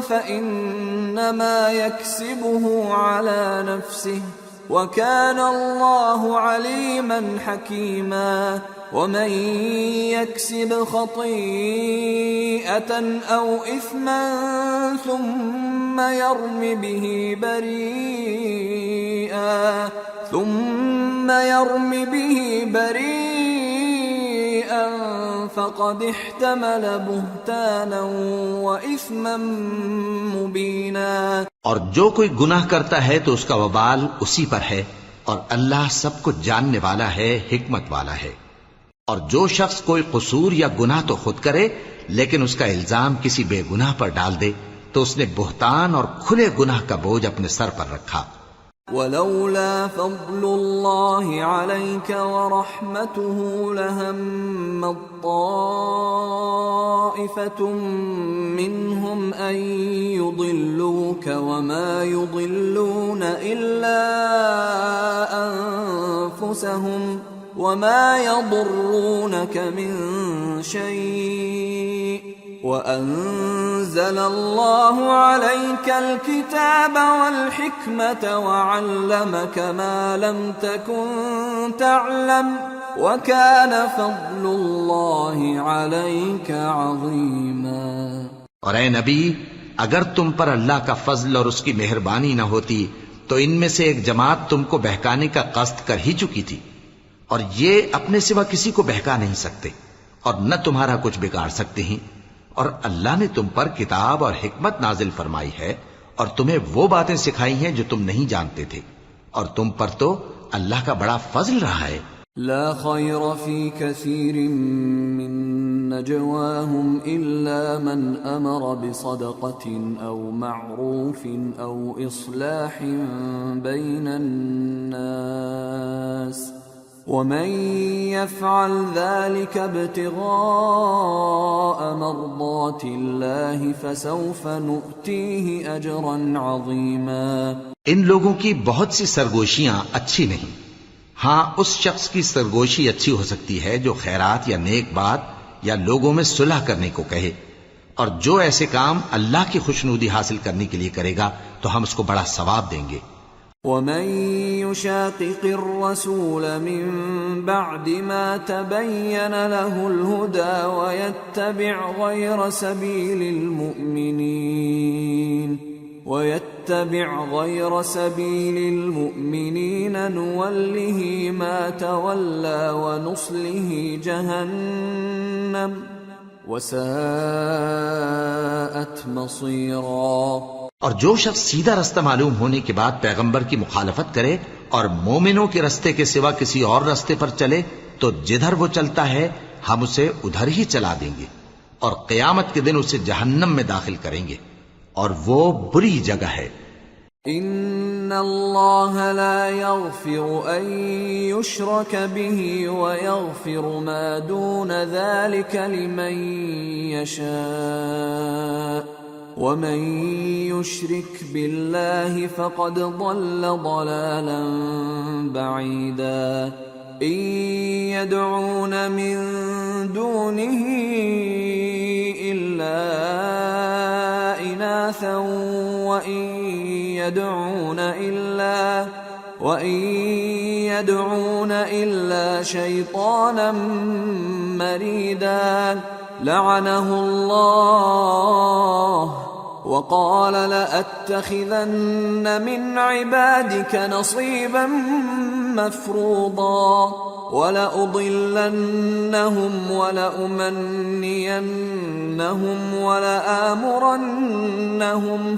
فإنما يكسبه على نفسه وكان الله عليما حكيما ومن يكسب خطيئة أو إثما ثم يرم به بريئا فقد احتمل بهتانا وإثما مبينا۔ اور جو کوئی گناہ کرتا ہے تو اس کا وبال اسی پر ہے، اور اللہ سب کچھ جاننے والا ہے، حکمت والا ہے۔ اور جو شخص کوئی قصور یا گناہ تو خود کرے لیکن اس کا الزام کسی بے گناہ پر ڈال دے تو اس نے بہتان اور کھلے گناہ کا بوجھ اپنے سر پر رکھا۔ ولولا فضل الله عليك ورحمته لهم طائفة منهم أن يضلوك وما يضلون إلا أنفسهم وما يضرونك من شيء وأنزل الله عليك الكتاب والحكمة وعلمك ما لم تكن تعلم وكان فضل الله عليك عظيما۔ اور اے نبی، اگر تم پر اللہ کا فضل اور اس کی مہربانی نہ ہوتی تو ان میں سے ایک جماعت تم کو بہکانے کا قصد کر ہی چکی تھی، اور یہ اپنے سوا کسی کو بہکا نہیں سکتے اور نہ تمہارا کچھ بگاڑ سکتے ہیں۔ اور اللہ نے تم پر کتاب اور حکمت نازل فرمائی ہے اور تمہیں وہ باتیں سکھائی ہیں جو تم نہیں جانتے تھے، اور تم پر تو اللہ کا بڑا فضل رہا ہے۔ لا خير في كثير من نجواهم إلا من أمر بصدقة أو معروف أو إصلاح بين الناس ومن يفعل ذلك ابتغاء مرضات الله فسوف نؤتيه أجرا عظيما۔ ان لوگوں کی بہت سی سرگوشیاں اچھی نہیں، ہاں اس شخص کی سرگوشی اچھی ہو سکتی ہے جو خیرات یا نیک بات یا لوگوں میں صلح کرنے کو کہے، اور جو ایسے کام اللہ کی خوشنودی حاصل کرنے کے لیے کرے گا تو ہم اس کو بڑا ثواب دیں گے۔ ومن يشاقق الرسول من بعد ما تبين له الهدى ويتبع غير سبيل المؤمنين نوله ما تولى ونصله جهنم وساءت مصيرا۔ اور جو شخص سیدھا رستہ معلوم ہونے کے بعد پیغمبر کی مخالفت کرے اور مومنوں کے رستے کے سوا کسی اور رستے پر چلے تو جدھر وہ چلتا ہے ہم اسے ادھر ہی چلا دیں گے، اور قیامت کے دن اسے جہنم میں داخل کریں گے، اور وہ بری جگہ ہے۔ ان اللہ لا يغفر ان يشرك به ويغفر ما دون ذلك لمن يشاء ومن يشرك بالله فقد ضل ضلالا بعيدا۔ ان يدعون من دونه الا اناثا وان يدعون الا شيطانا مريدا لعنه الله وقال لأتخذن من عبادك نصيبا مفروضا ولأضلنهم ولأمنينهم ولآمرنهم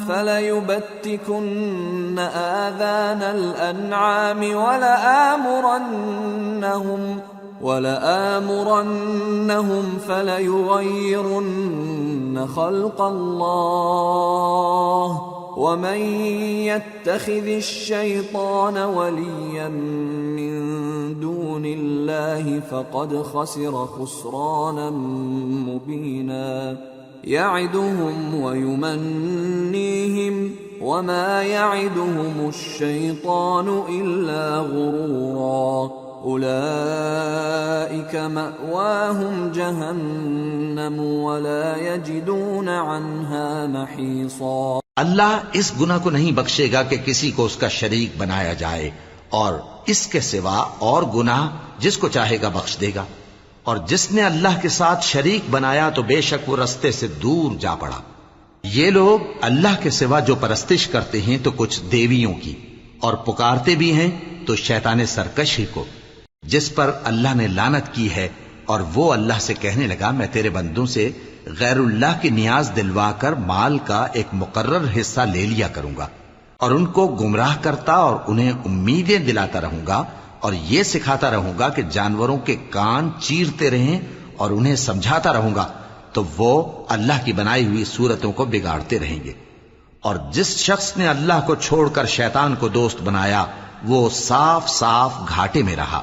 فليبتكن آذان الأنعام ولآمرنهم فليغيرن خلق الله ومن يتخذ الشيطان وليا من دون الله فقد خسر خسرانا مبينا يعدهم ويمنيهم وما يعدهم الشيطان إلا غرورا أولئك مأواهم جهنم ولا يجدون عنها محيصا۔ اللہ اس گناہ کو نہیں بخشے گا کہ کسی کو اس کا شریک بنایا جائے، اور اس کے سوا اور گناہ جس کو چاہے گا بخش دے گا، اور جس نے اللہ کے ساتھ شریک بنایا تو بے شک وہ رستے سے دور جا پڑا۔ یہ لوگ اللہ کے سوا جو پرستش کرتے ہیں تو کچھ دیویوں کی، اور پکارتے بھی ہیں تو شیطان سرکش ہی کو، جس پر اللہ نے لعنت کی ہے، اور وہ اللہ سے کہنے لگا میں تیرے بندوں سے غیر اللہ کی نیاز دلوا کر مال کا ایک مقرر حصہ لے لیا کروں گا، اور ان کو گمراہ کرتا اور انہیں امیدیں دلاتا رہوں گا، اور یہ سکھاتا رہوں گا کہ جانوروں کے کان چیرتے رہیں، اور انہیں سمجھاتا رہوں گا، تو وہ اللہ کی بنائی ہوئی صورتوں کو بگاڑتے رہیں گے۔ اور جس شخص نے اللہ کو چھوڑ کر شیطان کو دوست بنایا وہ صاف صاف گھاٹے میں رہا۔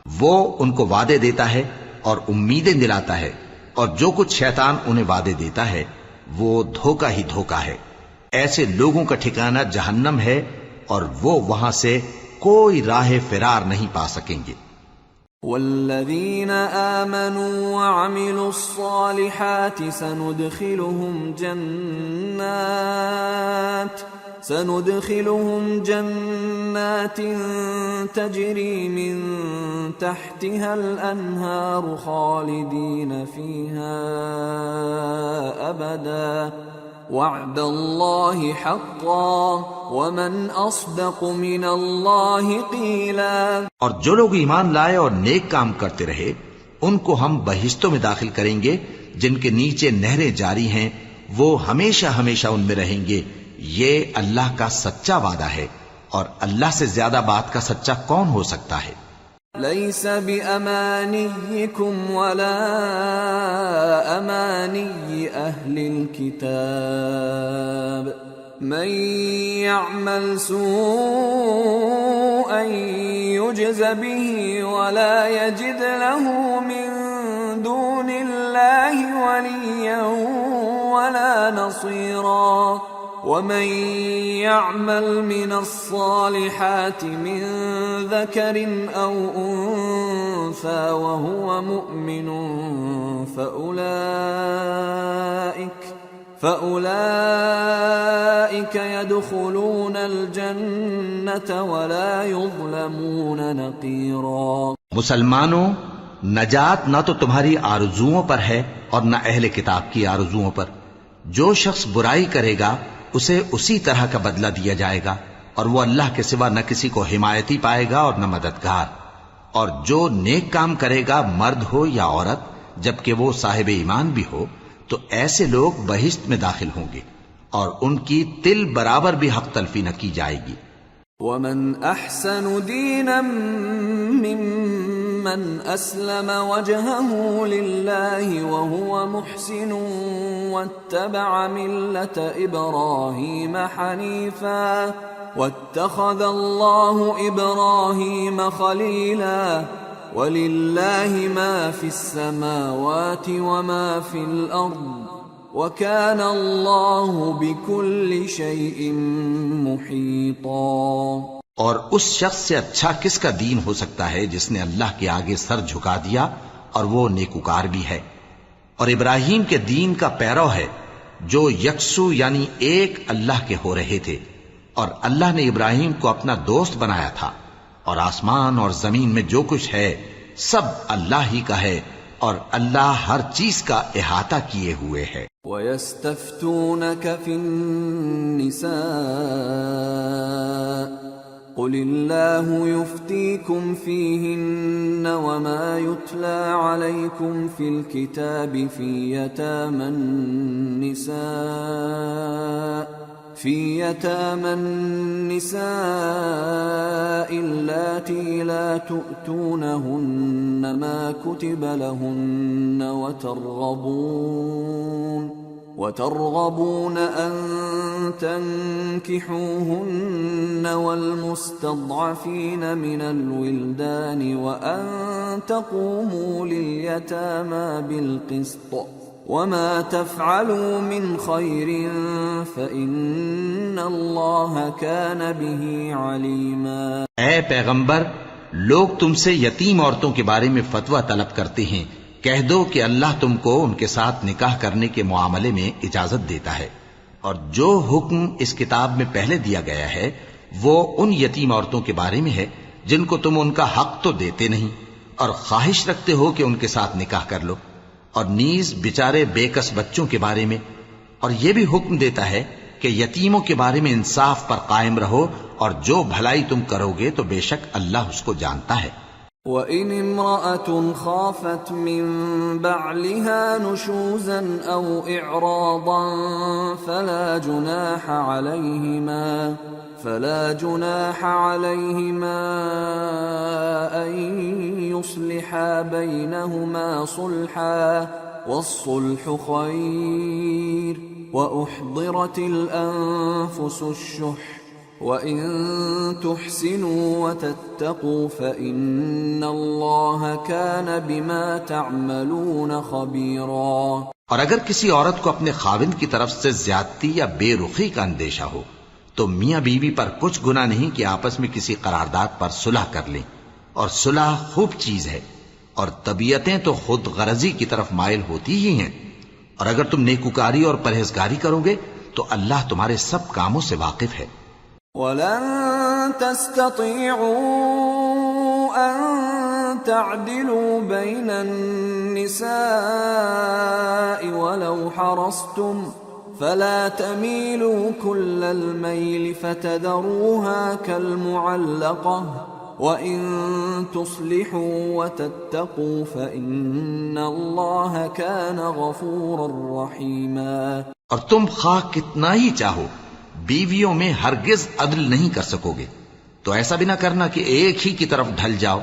وہ ان کو وعدے دیتا ہے اور امیدیں دلاتا ہے، اور جو کچھ شیطان انہیں وعدے دیتا ہے وہ دھوکہ ہی دھوکہ ہے۔ ایسے لوگوں کا ٹھکانہ جہنم ہے، اور وہ وہاں سے کوئی راہ فرار نہیں پا سکیں گے۔ والذین آمنوا وعملوا الصالحات سندخلهم جنات تجری من تحتها الانہار خالدین فیہا ابدا وعد اللہ حقا ومن اصدق من اللہ قیلا۔ اور جو لوگ ایمان لائے اور نیک کام کرتے رہے ان کو ہم بہشتوں میں داخل کریں گے جن کے نیچے نہریں جاری ہیں، وہ ہمیشہ ہمیشہ ان میں رہیں گے۔ یہ اللہ کا سچا وعدہ ہے، اور اللہ سے زیادہ بات کا سچا کون ہو سکتا ہے؟ لیس بأمانیکم ولا امانی اہل الكتاب من يعمل سوءا يجز به ولا يجد له من دون الله وليا ولا نصيرا ومن يعمل من الصالحات من ذكر أو أنثى وهو مؤمن فأولئك يدخلون الجنة ولا يظلمون نقيرا۔ مسلمانوں، نجات نہ تو تمہاری آرزوؤں پر ہے اور نہ اہل کتاب کی آرزوؤں پر۔ جو شخص برائی کرے گا اسے اسی طرح کا بدلہ دیا جائے گا، اور وہ اللہ کے سوا نہ کسی کو حمایتی پائے گا اور نہ مددگار۔ اور جو نیک کام کرے گا مرد ہو یا عورت جبکہ وہ صاحب ایمان بھی ہو تو ایسے لوگ بہشت میں داخل ہوں گے، اور ان کی تل برابر بھی حق تلفی نہ کی جائے گی۔ ومن احسن دینا ممن اسلم وجهه لله وهو محسن واتبع ملة ابراهيم حنيفا واتخذ الله ابراهيم خليلا ولله ما في السماوات وما في الارض وَكَانَ اللَّهُ بِكُلِّ شَيْءٍ مُحِيطًا۔ اور اس شخص سے اچھا کس کا دین ہو سکتا ہے جس نے اللہ کے آگے سر جھکا دیا اور وہ نیکوکار بھی ہے، اور ابراہیم کے دین کا پیرو ہے جو یکسو یعنی ایک اللہ کے ہو رہے تھے، اور اللہ نے ابراہیم کو اپنا دوست بنایا تھا، اور آسمان اور زمین میں جو کچھ ہے سب اللہ ہی کا ہے، اور اللہ ہر چیز کا احاطہ کیے ہوئے ہے۔ وَيَسْتَفْتُونَكَ فِي النِّسَاءِ قُلِ اللَّهُ يُفْتِيكُمْ فِيهِنَّ وَمَا يُتْلَى عَلَيْكُمْ فِي الْكِتَابِ فِي يَتَامَى النِّسَاءِ اللَّاتِي لَا تُؤْتُونَهُنَّ مَا كُتِبَ لَهُنَّ وَتَرْغَبُونَ أَن تنكحوهن والمستضعفين من الولدان وأن تقوموا لليتامى بالقسط وما تفعلوا من خير فإن الله كان به عليما. اے پیغمبر، لوگ تم سے یتیم عورتوں کے بارے میں فتویٰ طلب کرتے ہیں. کہہ دو کہ اللہ تم کو ان کے ساتھ نکاح کرنے کے معاملے میں اجازت دیتا ہے، اور جو حکم اس کتاب میں پہلے دیا گیا ہے وہ ان یتیم عورتوں کے بارے میں ہے جن کو تم ان کا حق تو دیتے نہیں اور خواہش رکھتے ہو کہ ان کے ساتھ نکاح کر لو، اور نیز بیچارے بے کس بچوں کے بارے میں، اور یہ بھی حکم دیتا ہے کہ یتیموں کے بارے میں انصاف پر قائم رہو، اور جو بھلائی تم کرو گے تو بے شک اللہ اس کو جانتا ہے. وَإِنِ امْرَأَةٌ خَافَتْ مِنْ بَعْلِهَا نُشُوزًا أَوْ إِعْرَاضًا فَلَا جُنَاحَ عَلَيْهِمَا أَنْ يُصْلِحَا بَيْنَهُمَا صُلْحًا وَالصُّلْحُ خَيْرٌ وَأُحْضِرَتِ الْأَنفُسُ الشُّحَّ وَإِن تُحْسِنُوا وَتَتَّقُوا فَإِنَّ اللَّهَ كَانَ بِمَا تَعْمَلُونَ خَبِيرًا. اور اگر کسی عورت کو اپنے خاوند کی طرف سے زیادتی یا بے رخی کا اندیشہ ہو تو میاں بیوی پر کچھ گناہ نہیں کہ آپس میں کسی قرارداد پر صلح کر لیں، اور صلح خوب چیز ہے، اور طبیعتیں تو خود غرضی کی طرف مائل ہوتی ہی ہیں، اور اگر تم نیکوکاری اور پرہیزگاری کرو گے تو اللہ تمہارے سب کاموں سے واقف ہے. وَلَن تَسْتَطِيعُوا أَن تَعْدِلُوا بَيْنَ النِّسَاءِ وَلَوْ حَرَصْتُمْ فَلَا تَمِيلُوا كُلَّ الْمَيْلِ فَتَذَرُوهَا كَالْمُعَلَّقَةِ وَإِن تُصْلِحُوا وَتَتَّقُوا فَإِنَّ اللَّهَ كَانَ غَفُورًا رَّحِيمًا. اور تم خواہ کتنا ہی چاہو بیویوں میں ہرگز عدل نہیں کر سکو گے، تو ایسا بھی نہ کرنا کہ ایک ہی کی طرف ڈھل جاؤ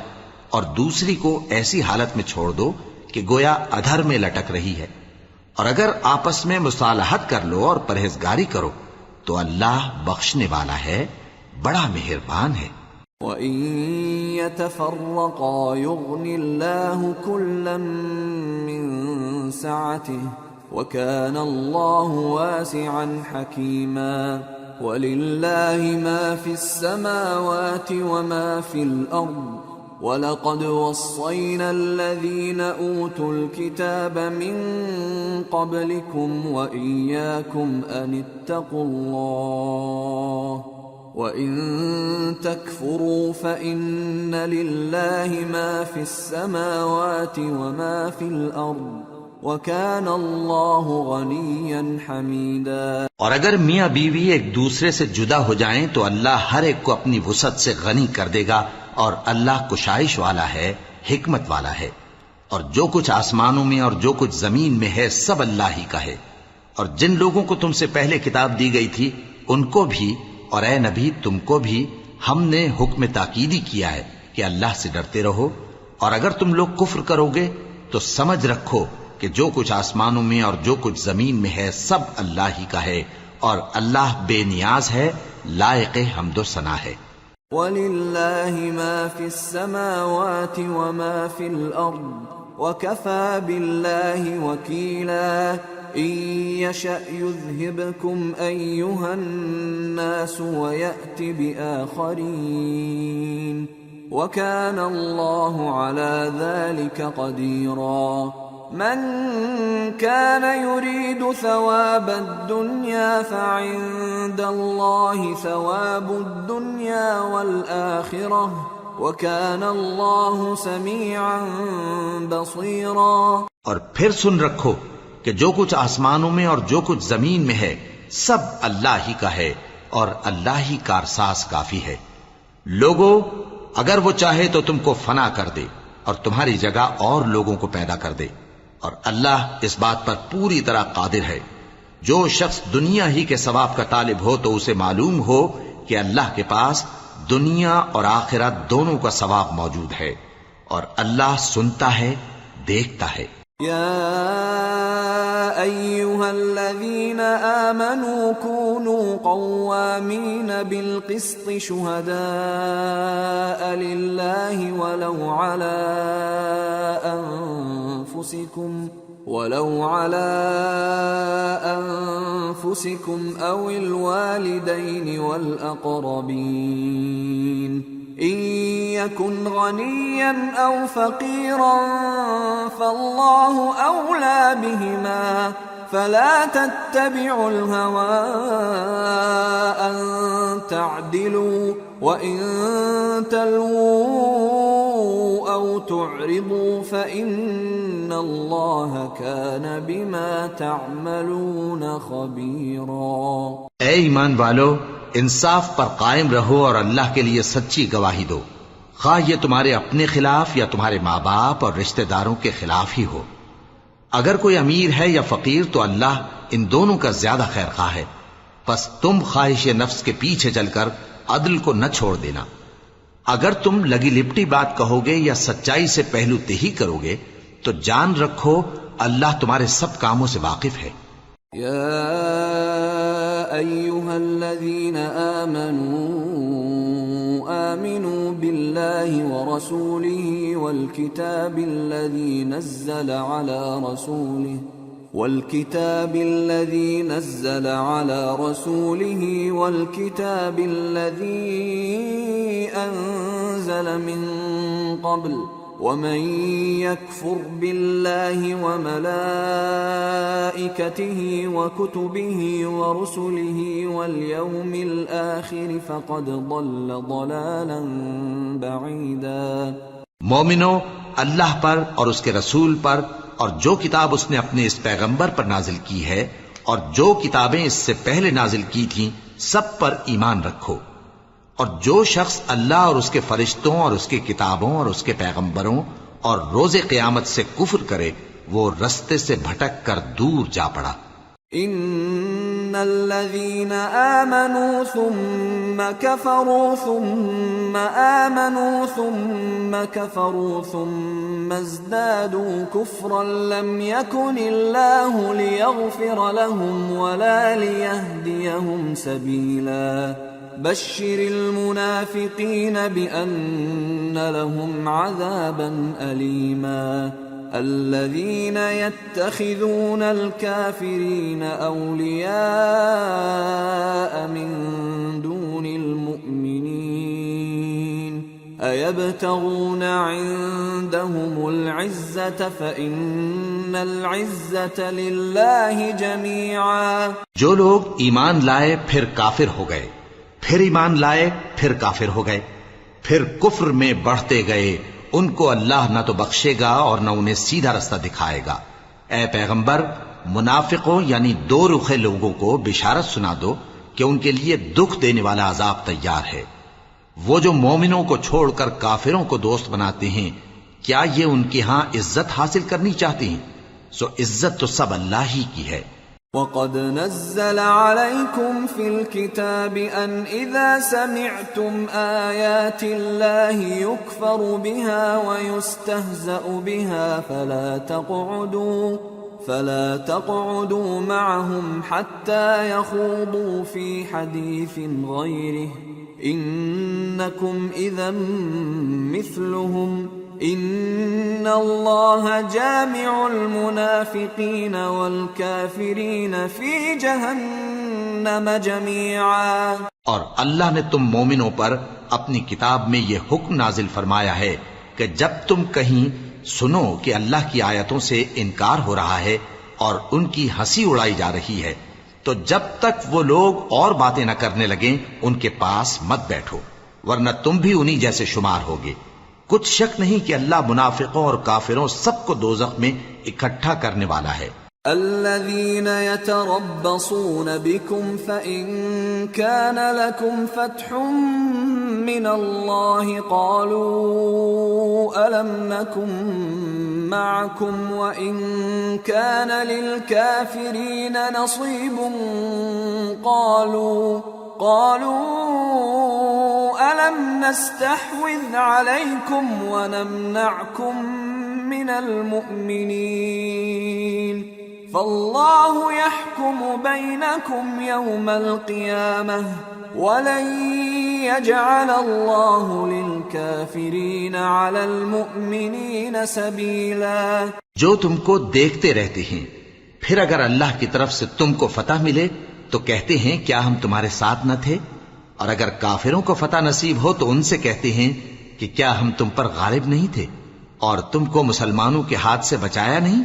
اور دوسری کو ایسی حالت میں چھوڑ دو کہ گویا ادھر میں لٹک رہی ہے. اور اگر آپس میں مصالحت کر لو اور پرہیزگاری کرو تو اللہ بخشنے والا ہے، بڑا مہربان ہے. وَإِن يَتَفَرَّقَا يُغْنِ اللَّهُ كُلًّا مِّن سَعَتِهِ وَكَانَ اللَّهُ وَاسِعًا حَكِيمًا. وَلِلَّهِ مَا فِي السَّمَاوَاتِ وَمَا فِي الْأَرْضِ وَلَقَدْ وَصَّيْنَا الَّذِينَ أُوتُوا الْكِتَابَ مِنْ قَبْلِكُمْ وَإِيَّاكُمْ أَنِ اتَّقُوا اللَّهَ وَإِن تَكْفُرُوا فَإِنَّ لِلَّهِ مَا فِي السَّمَاوَاتِ وَمَا فِي الْأَرْضِ وَكَانَ اللَّهُ غَنِيًّا حَمِيدًا. اور اگر میاں بیوی ایک دوسرے سے جدا ہو جائیں تو اللہ ہر ایک کو اپنی وسعت سے غنی کر دے گا، اور اللہ کشائش والا ہے، حکمت والا ہے. اور جو کچھ آسمانوں میں اور جو کچھ زمین میں ہے سب اللہ ہی کا ہے. اور جن لوگوں کو تم سے پہلے کتاب دی گئی تھی ان کو بھی اور اے نبی تم کو بھی ہم نے حکم تاکیدی کیا ہے کہ اللہ سے ڈرتے رہو، اور اگر تم لوگ کفر کرو گے تو سمجھ رکھو کہ جو کچھ آسمانوں میں اور جو کچھ زمین میں ہے سب اللہ ہی کا ہے، اور اللہ بے نیاز ہے، لائق حمد و ثنا ہے. وَلِلَّهِ مَا فِي السَّمَاوَاتِ وَمَا فِي الْأَرْضِ وَكَفَى بِاللَّهِ وَكِيلًا. إِن يَشَأْ يُذْهِبْكُمْ أَيُّهَا النَّاسُ وَيَأْتِ بِآخَرِينَ وَكَانَ اللَّهُ عَلَى ذَلِكَ قَدِيرًا. من كان يريد ثواب الدنيا فعند الله ثواب الدنيا والآخرة وكان الله سميعا بصيرا. اور پھر سن رکھو کہ جو کچھ آسمانوں میں اور جو کچھ زمین میں ہے سب اللہ ہی کا ہے، اور اللہ ہی کارساز کافی ہے. لوگو اگر وہ چاہے تو تم کو فنا کر دے اور تمہاری جگہ اور لوگوں کو پیدا کر دے، اور اللہ اس بات پر پوری طرح قادر ہے. جو شخص دنیا ہی کے ثواب کا طالب ہو تو اسے معلوم ہو کہ اللہ کے پاس دنیا اور آخرت دونوں کا ثواب موجود ہے، اور اللہ سنتا ہے، دیکھتا ہے. یا أيها الذين آمنوا كونوا قوامين بالقسط شهداء لله ولو على أنفسكم أو الوالدين والأقربين إن يكن غنيا أو فقيرا فالله أولى بهما فلا تتبعوا الهوى أن تعدلوا وإن تلووا أو تعرضوا فإن الله كان بما تعملون خبيرا. اے ایمان والو، انصاف پر قائم رہو اور اللہ کے لیے سچی گواہی دو، خواہ یہ تمہارے اپنے خلاف یا تمہارے ماں باپ اور رشتہ داروں کے خلاف ہی ہو. اگر کوئی امیر ہے یا فقیر تو اللہ ان دونوں کا زیادہ خیر خواہ ہے، پس تم خواہش نفس کے پیچھے چل کر عدل کو نہ چھوڑ دینا. اگر تم لگی لپٹی بات کہو گے یا سچائی سے پہلو تہی کرو گے تو جان رکھو اللہ تمہارے سب کاموں سے واقف ہے. یا ایھا الذین آمنوا باللہ ورسولہ والکتاب الذی نزل على رسوله والكتاب الذي أنزل من قبل ومن يكفر بالله وملائكته وكتبه ورسله واليوم الآخر فقد ضل ضلالا بعيدا. مومنو، اللہ پر اور اس کے رسول پر اور جو کتاب اس نے اپنے اس پیغمبر پر نازل کی ہے اور جو کتابیں اس سے پہلے نازل کی تھیں سب پر ایمان رکھو. اور جو شخص اللہ اور اس کے فرشتوں اور اس کی کتابوں اور اس کے پیغمبروں اور روز قیامت سے کفر کرے وہ رستے سے بھٹک کر دور جا پڑا. ان الذين آمنوا ثم كفروا ثم آمنوا ثم كفروا ثم ازدادوا كفرا لم يكن الله ليغفر لهم ولا ليهديهم سبيلا. بشر المنافقين بأن لهم عذابا أليما. الذين يتخذون الكافرين أولياء من دون المؤمنين أيبتغون عندهم العزة فإن العزة لله جميعا. جو لوگ ایمان لائے پھر کافر ہو گئے، پھر ایمان لائے پھر کافر ہو گئے، پھر کفر میں بڑھتے گئے، ان کو اللہ نہ تو بخشے گا اور نہ انہیں سیدھا رستہ دکھائے گا. اے پیغمبر، منافقوں یعنی دو رخے لوگوں کو بشارت سنا دو کہ ان کے لیے دکھ دینے والا عذاب تیار ہے. وہ جو مومنوں کو چھوڑ کر کافروں کو دوست بناتے ہیں، کیا یہ ان کے ہاں عزت حاصل کرنی چاہتے ہیں؟ سو عزت تو سب اللہ ہی کی ہے. وَقَدْ نَزَّلَ عَلَيْكُمْ فِي الْكِتَابِ أَنْ إِذَا سَمِعْتُمْ آيَاتِ اللَّهِ يُكْفَرُ بِهَا وَيُسْتَهْزَأُ بِهَا فَلَا تَقْعُدُوا مَعَهُمْ حَتَّى يَخُوضُوا فِي حَدِيثٍ غَيْرِهِ إِنَّكُمْ إِذًا مِثْلُهُمْ ان اللہ جامع المنافقین والکافرین فی جہنم جميعا. اور اللہ نے تم مومنوں پر اپنی کتاب میں یہ حکم نازل فرمایا ہے کہ جب تم کہیں سنو کہ اللہ کی آیتوں سے انکار ہو رہا ہے اور ان کی ہنسی اڑائی جا رہی ہے تو جب تک وہ لوگ اور باتیں نہ کرنے لگیں ان کے پاس مت بیٹھو، ورنہ تم بھی انہی جیسے شمار ہوگے. کچھ شک نہیں کہ اللہ منافقوں اور کافروں سب کو دوزخ میں اکٹھا کرنے والا ہے. الذين يتربصون بكم فإن كان لكم فتح من الله قالوا ألم نكن معكم وإن كان للكافرين نصيب قالوا ألم نستحوذ عليكم ونمنعكم من المؤمنين فالله يحكم بينكم يوم القيامة ولن يجعل الله للكافرين على المؤمنين سبيلا. جو تم کو دیکھتے رہتے ہیں، پھر اگر اللہ کی طرف سے تم کو فتح ملے تو کہتے ہیں کیا ہم تمہارے ساتھ نہ تھے، اور اگر کافروں کو فتح نصیب ہو تو ان سے کہتے ہیں کہ کیا ہم تم پر غالب نہیں تھے اور تم کو مسلمانوں کے ہاتھ سے بچایا نہیں.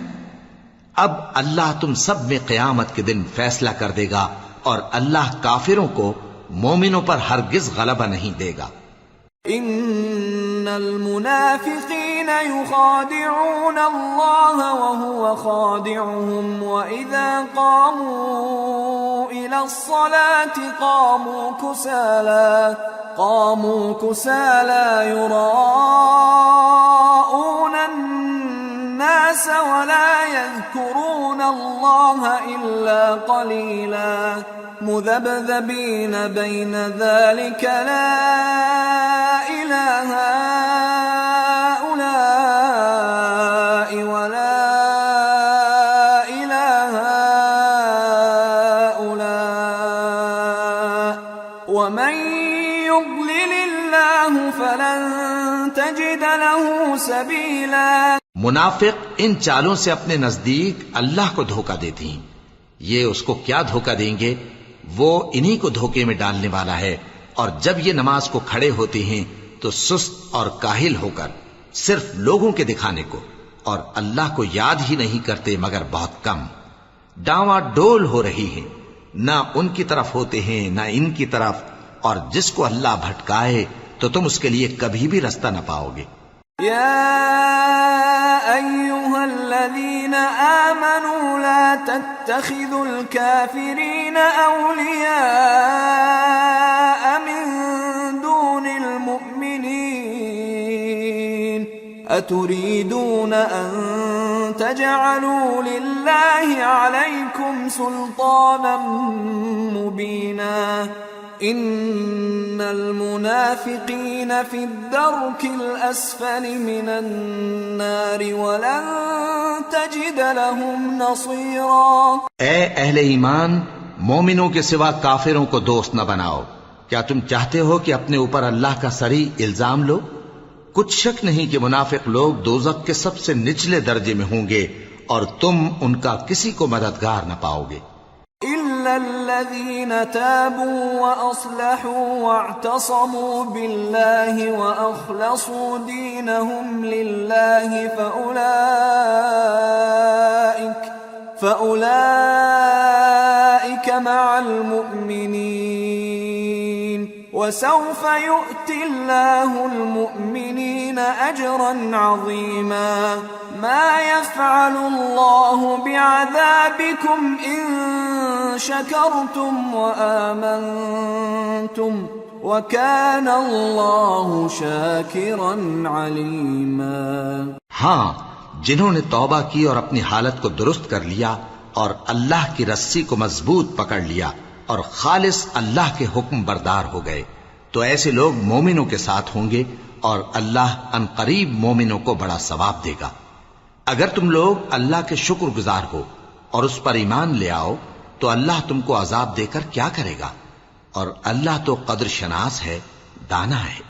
اب اللہ تم سب میں قیامت کے دن فیصلہ کر دے گا، اور اللہ کافروں کو مومنوں پر ہرگز غلبہ نہیں دے گا. ان المنافقین یخادعون اللہ وهو خادعهم واذا قاموا الى الصلاة قاموا كسالى يراءون الناس ولا يذكرون الله إلا قليلا مذبذبين بين ذلك لا إله هؤلاء ولا إله هؤلاء ومن يضلل الله فلن تجد له سبيلا. منافق ان چالوں سے اپنے نزدیک اللہ کو دھوکہ دیتے ہیں. یہ اس کو کیا دھوکہ دیں گے؟ وہ انہی کو دھوکے میں ڈالنے والا ہے. اور جب یہ نماز کو کھڑے ہوتے ہیں تو سست اور کاہل ہو کر صرف لوگوں کے دکھانے کو، اور اللہ کو یاد ہی نہیں کرتے مگر بہت کم. ڈاواں ڈول ہو رہی ہیں، نہ ان کی طرف ہوتے ہیں نہ ان کی طرف، اور جس کو اللہ بھٹکائے تو تم اس کے لیے کبھی بھی رستہ نہ پاؤ گے. يا أيها الذين آمنوا لا تتخذوا الكافرين أولياء من دون المؤمنين أتريدون أن تجعلوا لله عليكم سلطانا مبينا ان المنافقین فی الدرک الاسفل من النار ولن تجد لهم نصیرا. اے اہل ایمان، مومنوں کے سوا کافروں کو دوست نہ بناؤ. کیا تم چاہتے ہو کہ اپنے اوپر اللہ کا صریح الزام لو؟ کچھ شک نہیں کہ منافق لوگ دوزخ کے سب سے نچلے درجے میں ہوں گے، اور تم ان کا کسی کو مددگار نہ پاؤ گے. إلا الذين تابوا وأصلحوا واعتصموا بالله وأخلصوا دينهم لله فأولئك مع المؤمنين وسوف يؤتي الله المؤمنين أجرا عظيما. ما يفعل الله بعذابكم إن شكرتم وآمنتم وكان الله شاكرا عليما. ہاں، جنہوں نے توبہ کی اور اپنی حالت کو درست کر لیا اور اللہ کی رسی کو مضبوط پکڑ لیا اور خالص اللہ کے حکم بردار ہو گئے، تو ایسے لوگ مومنوں کے ساتھ ہوں گے، اور اللہ ان قریب مومنوں کو بڑا ثواب دے گا. اگر تم لوگ اللہ کے شکر گزار ہو اور اس پر ایمان لے آؤ تو اللہ تم کو عذاب دے کر کیا کرے گا، اور اللہ تو قدر شناس ہے، دانا ہے.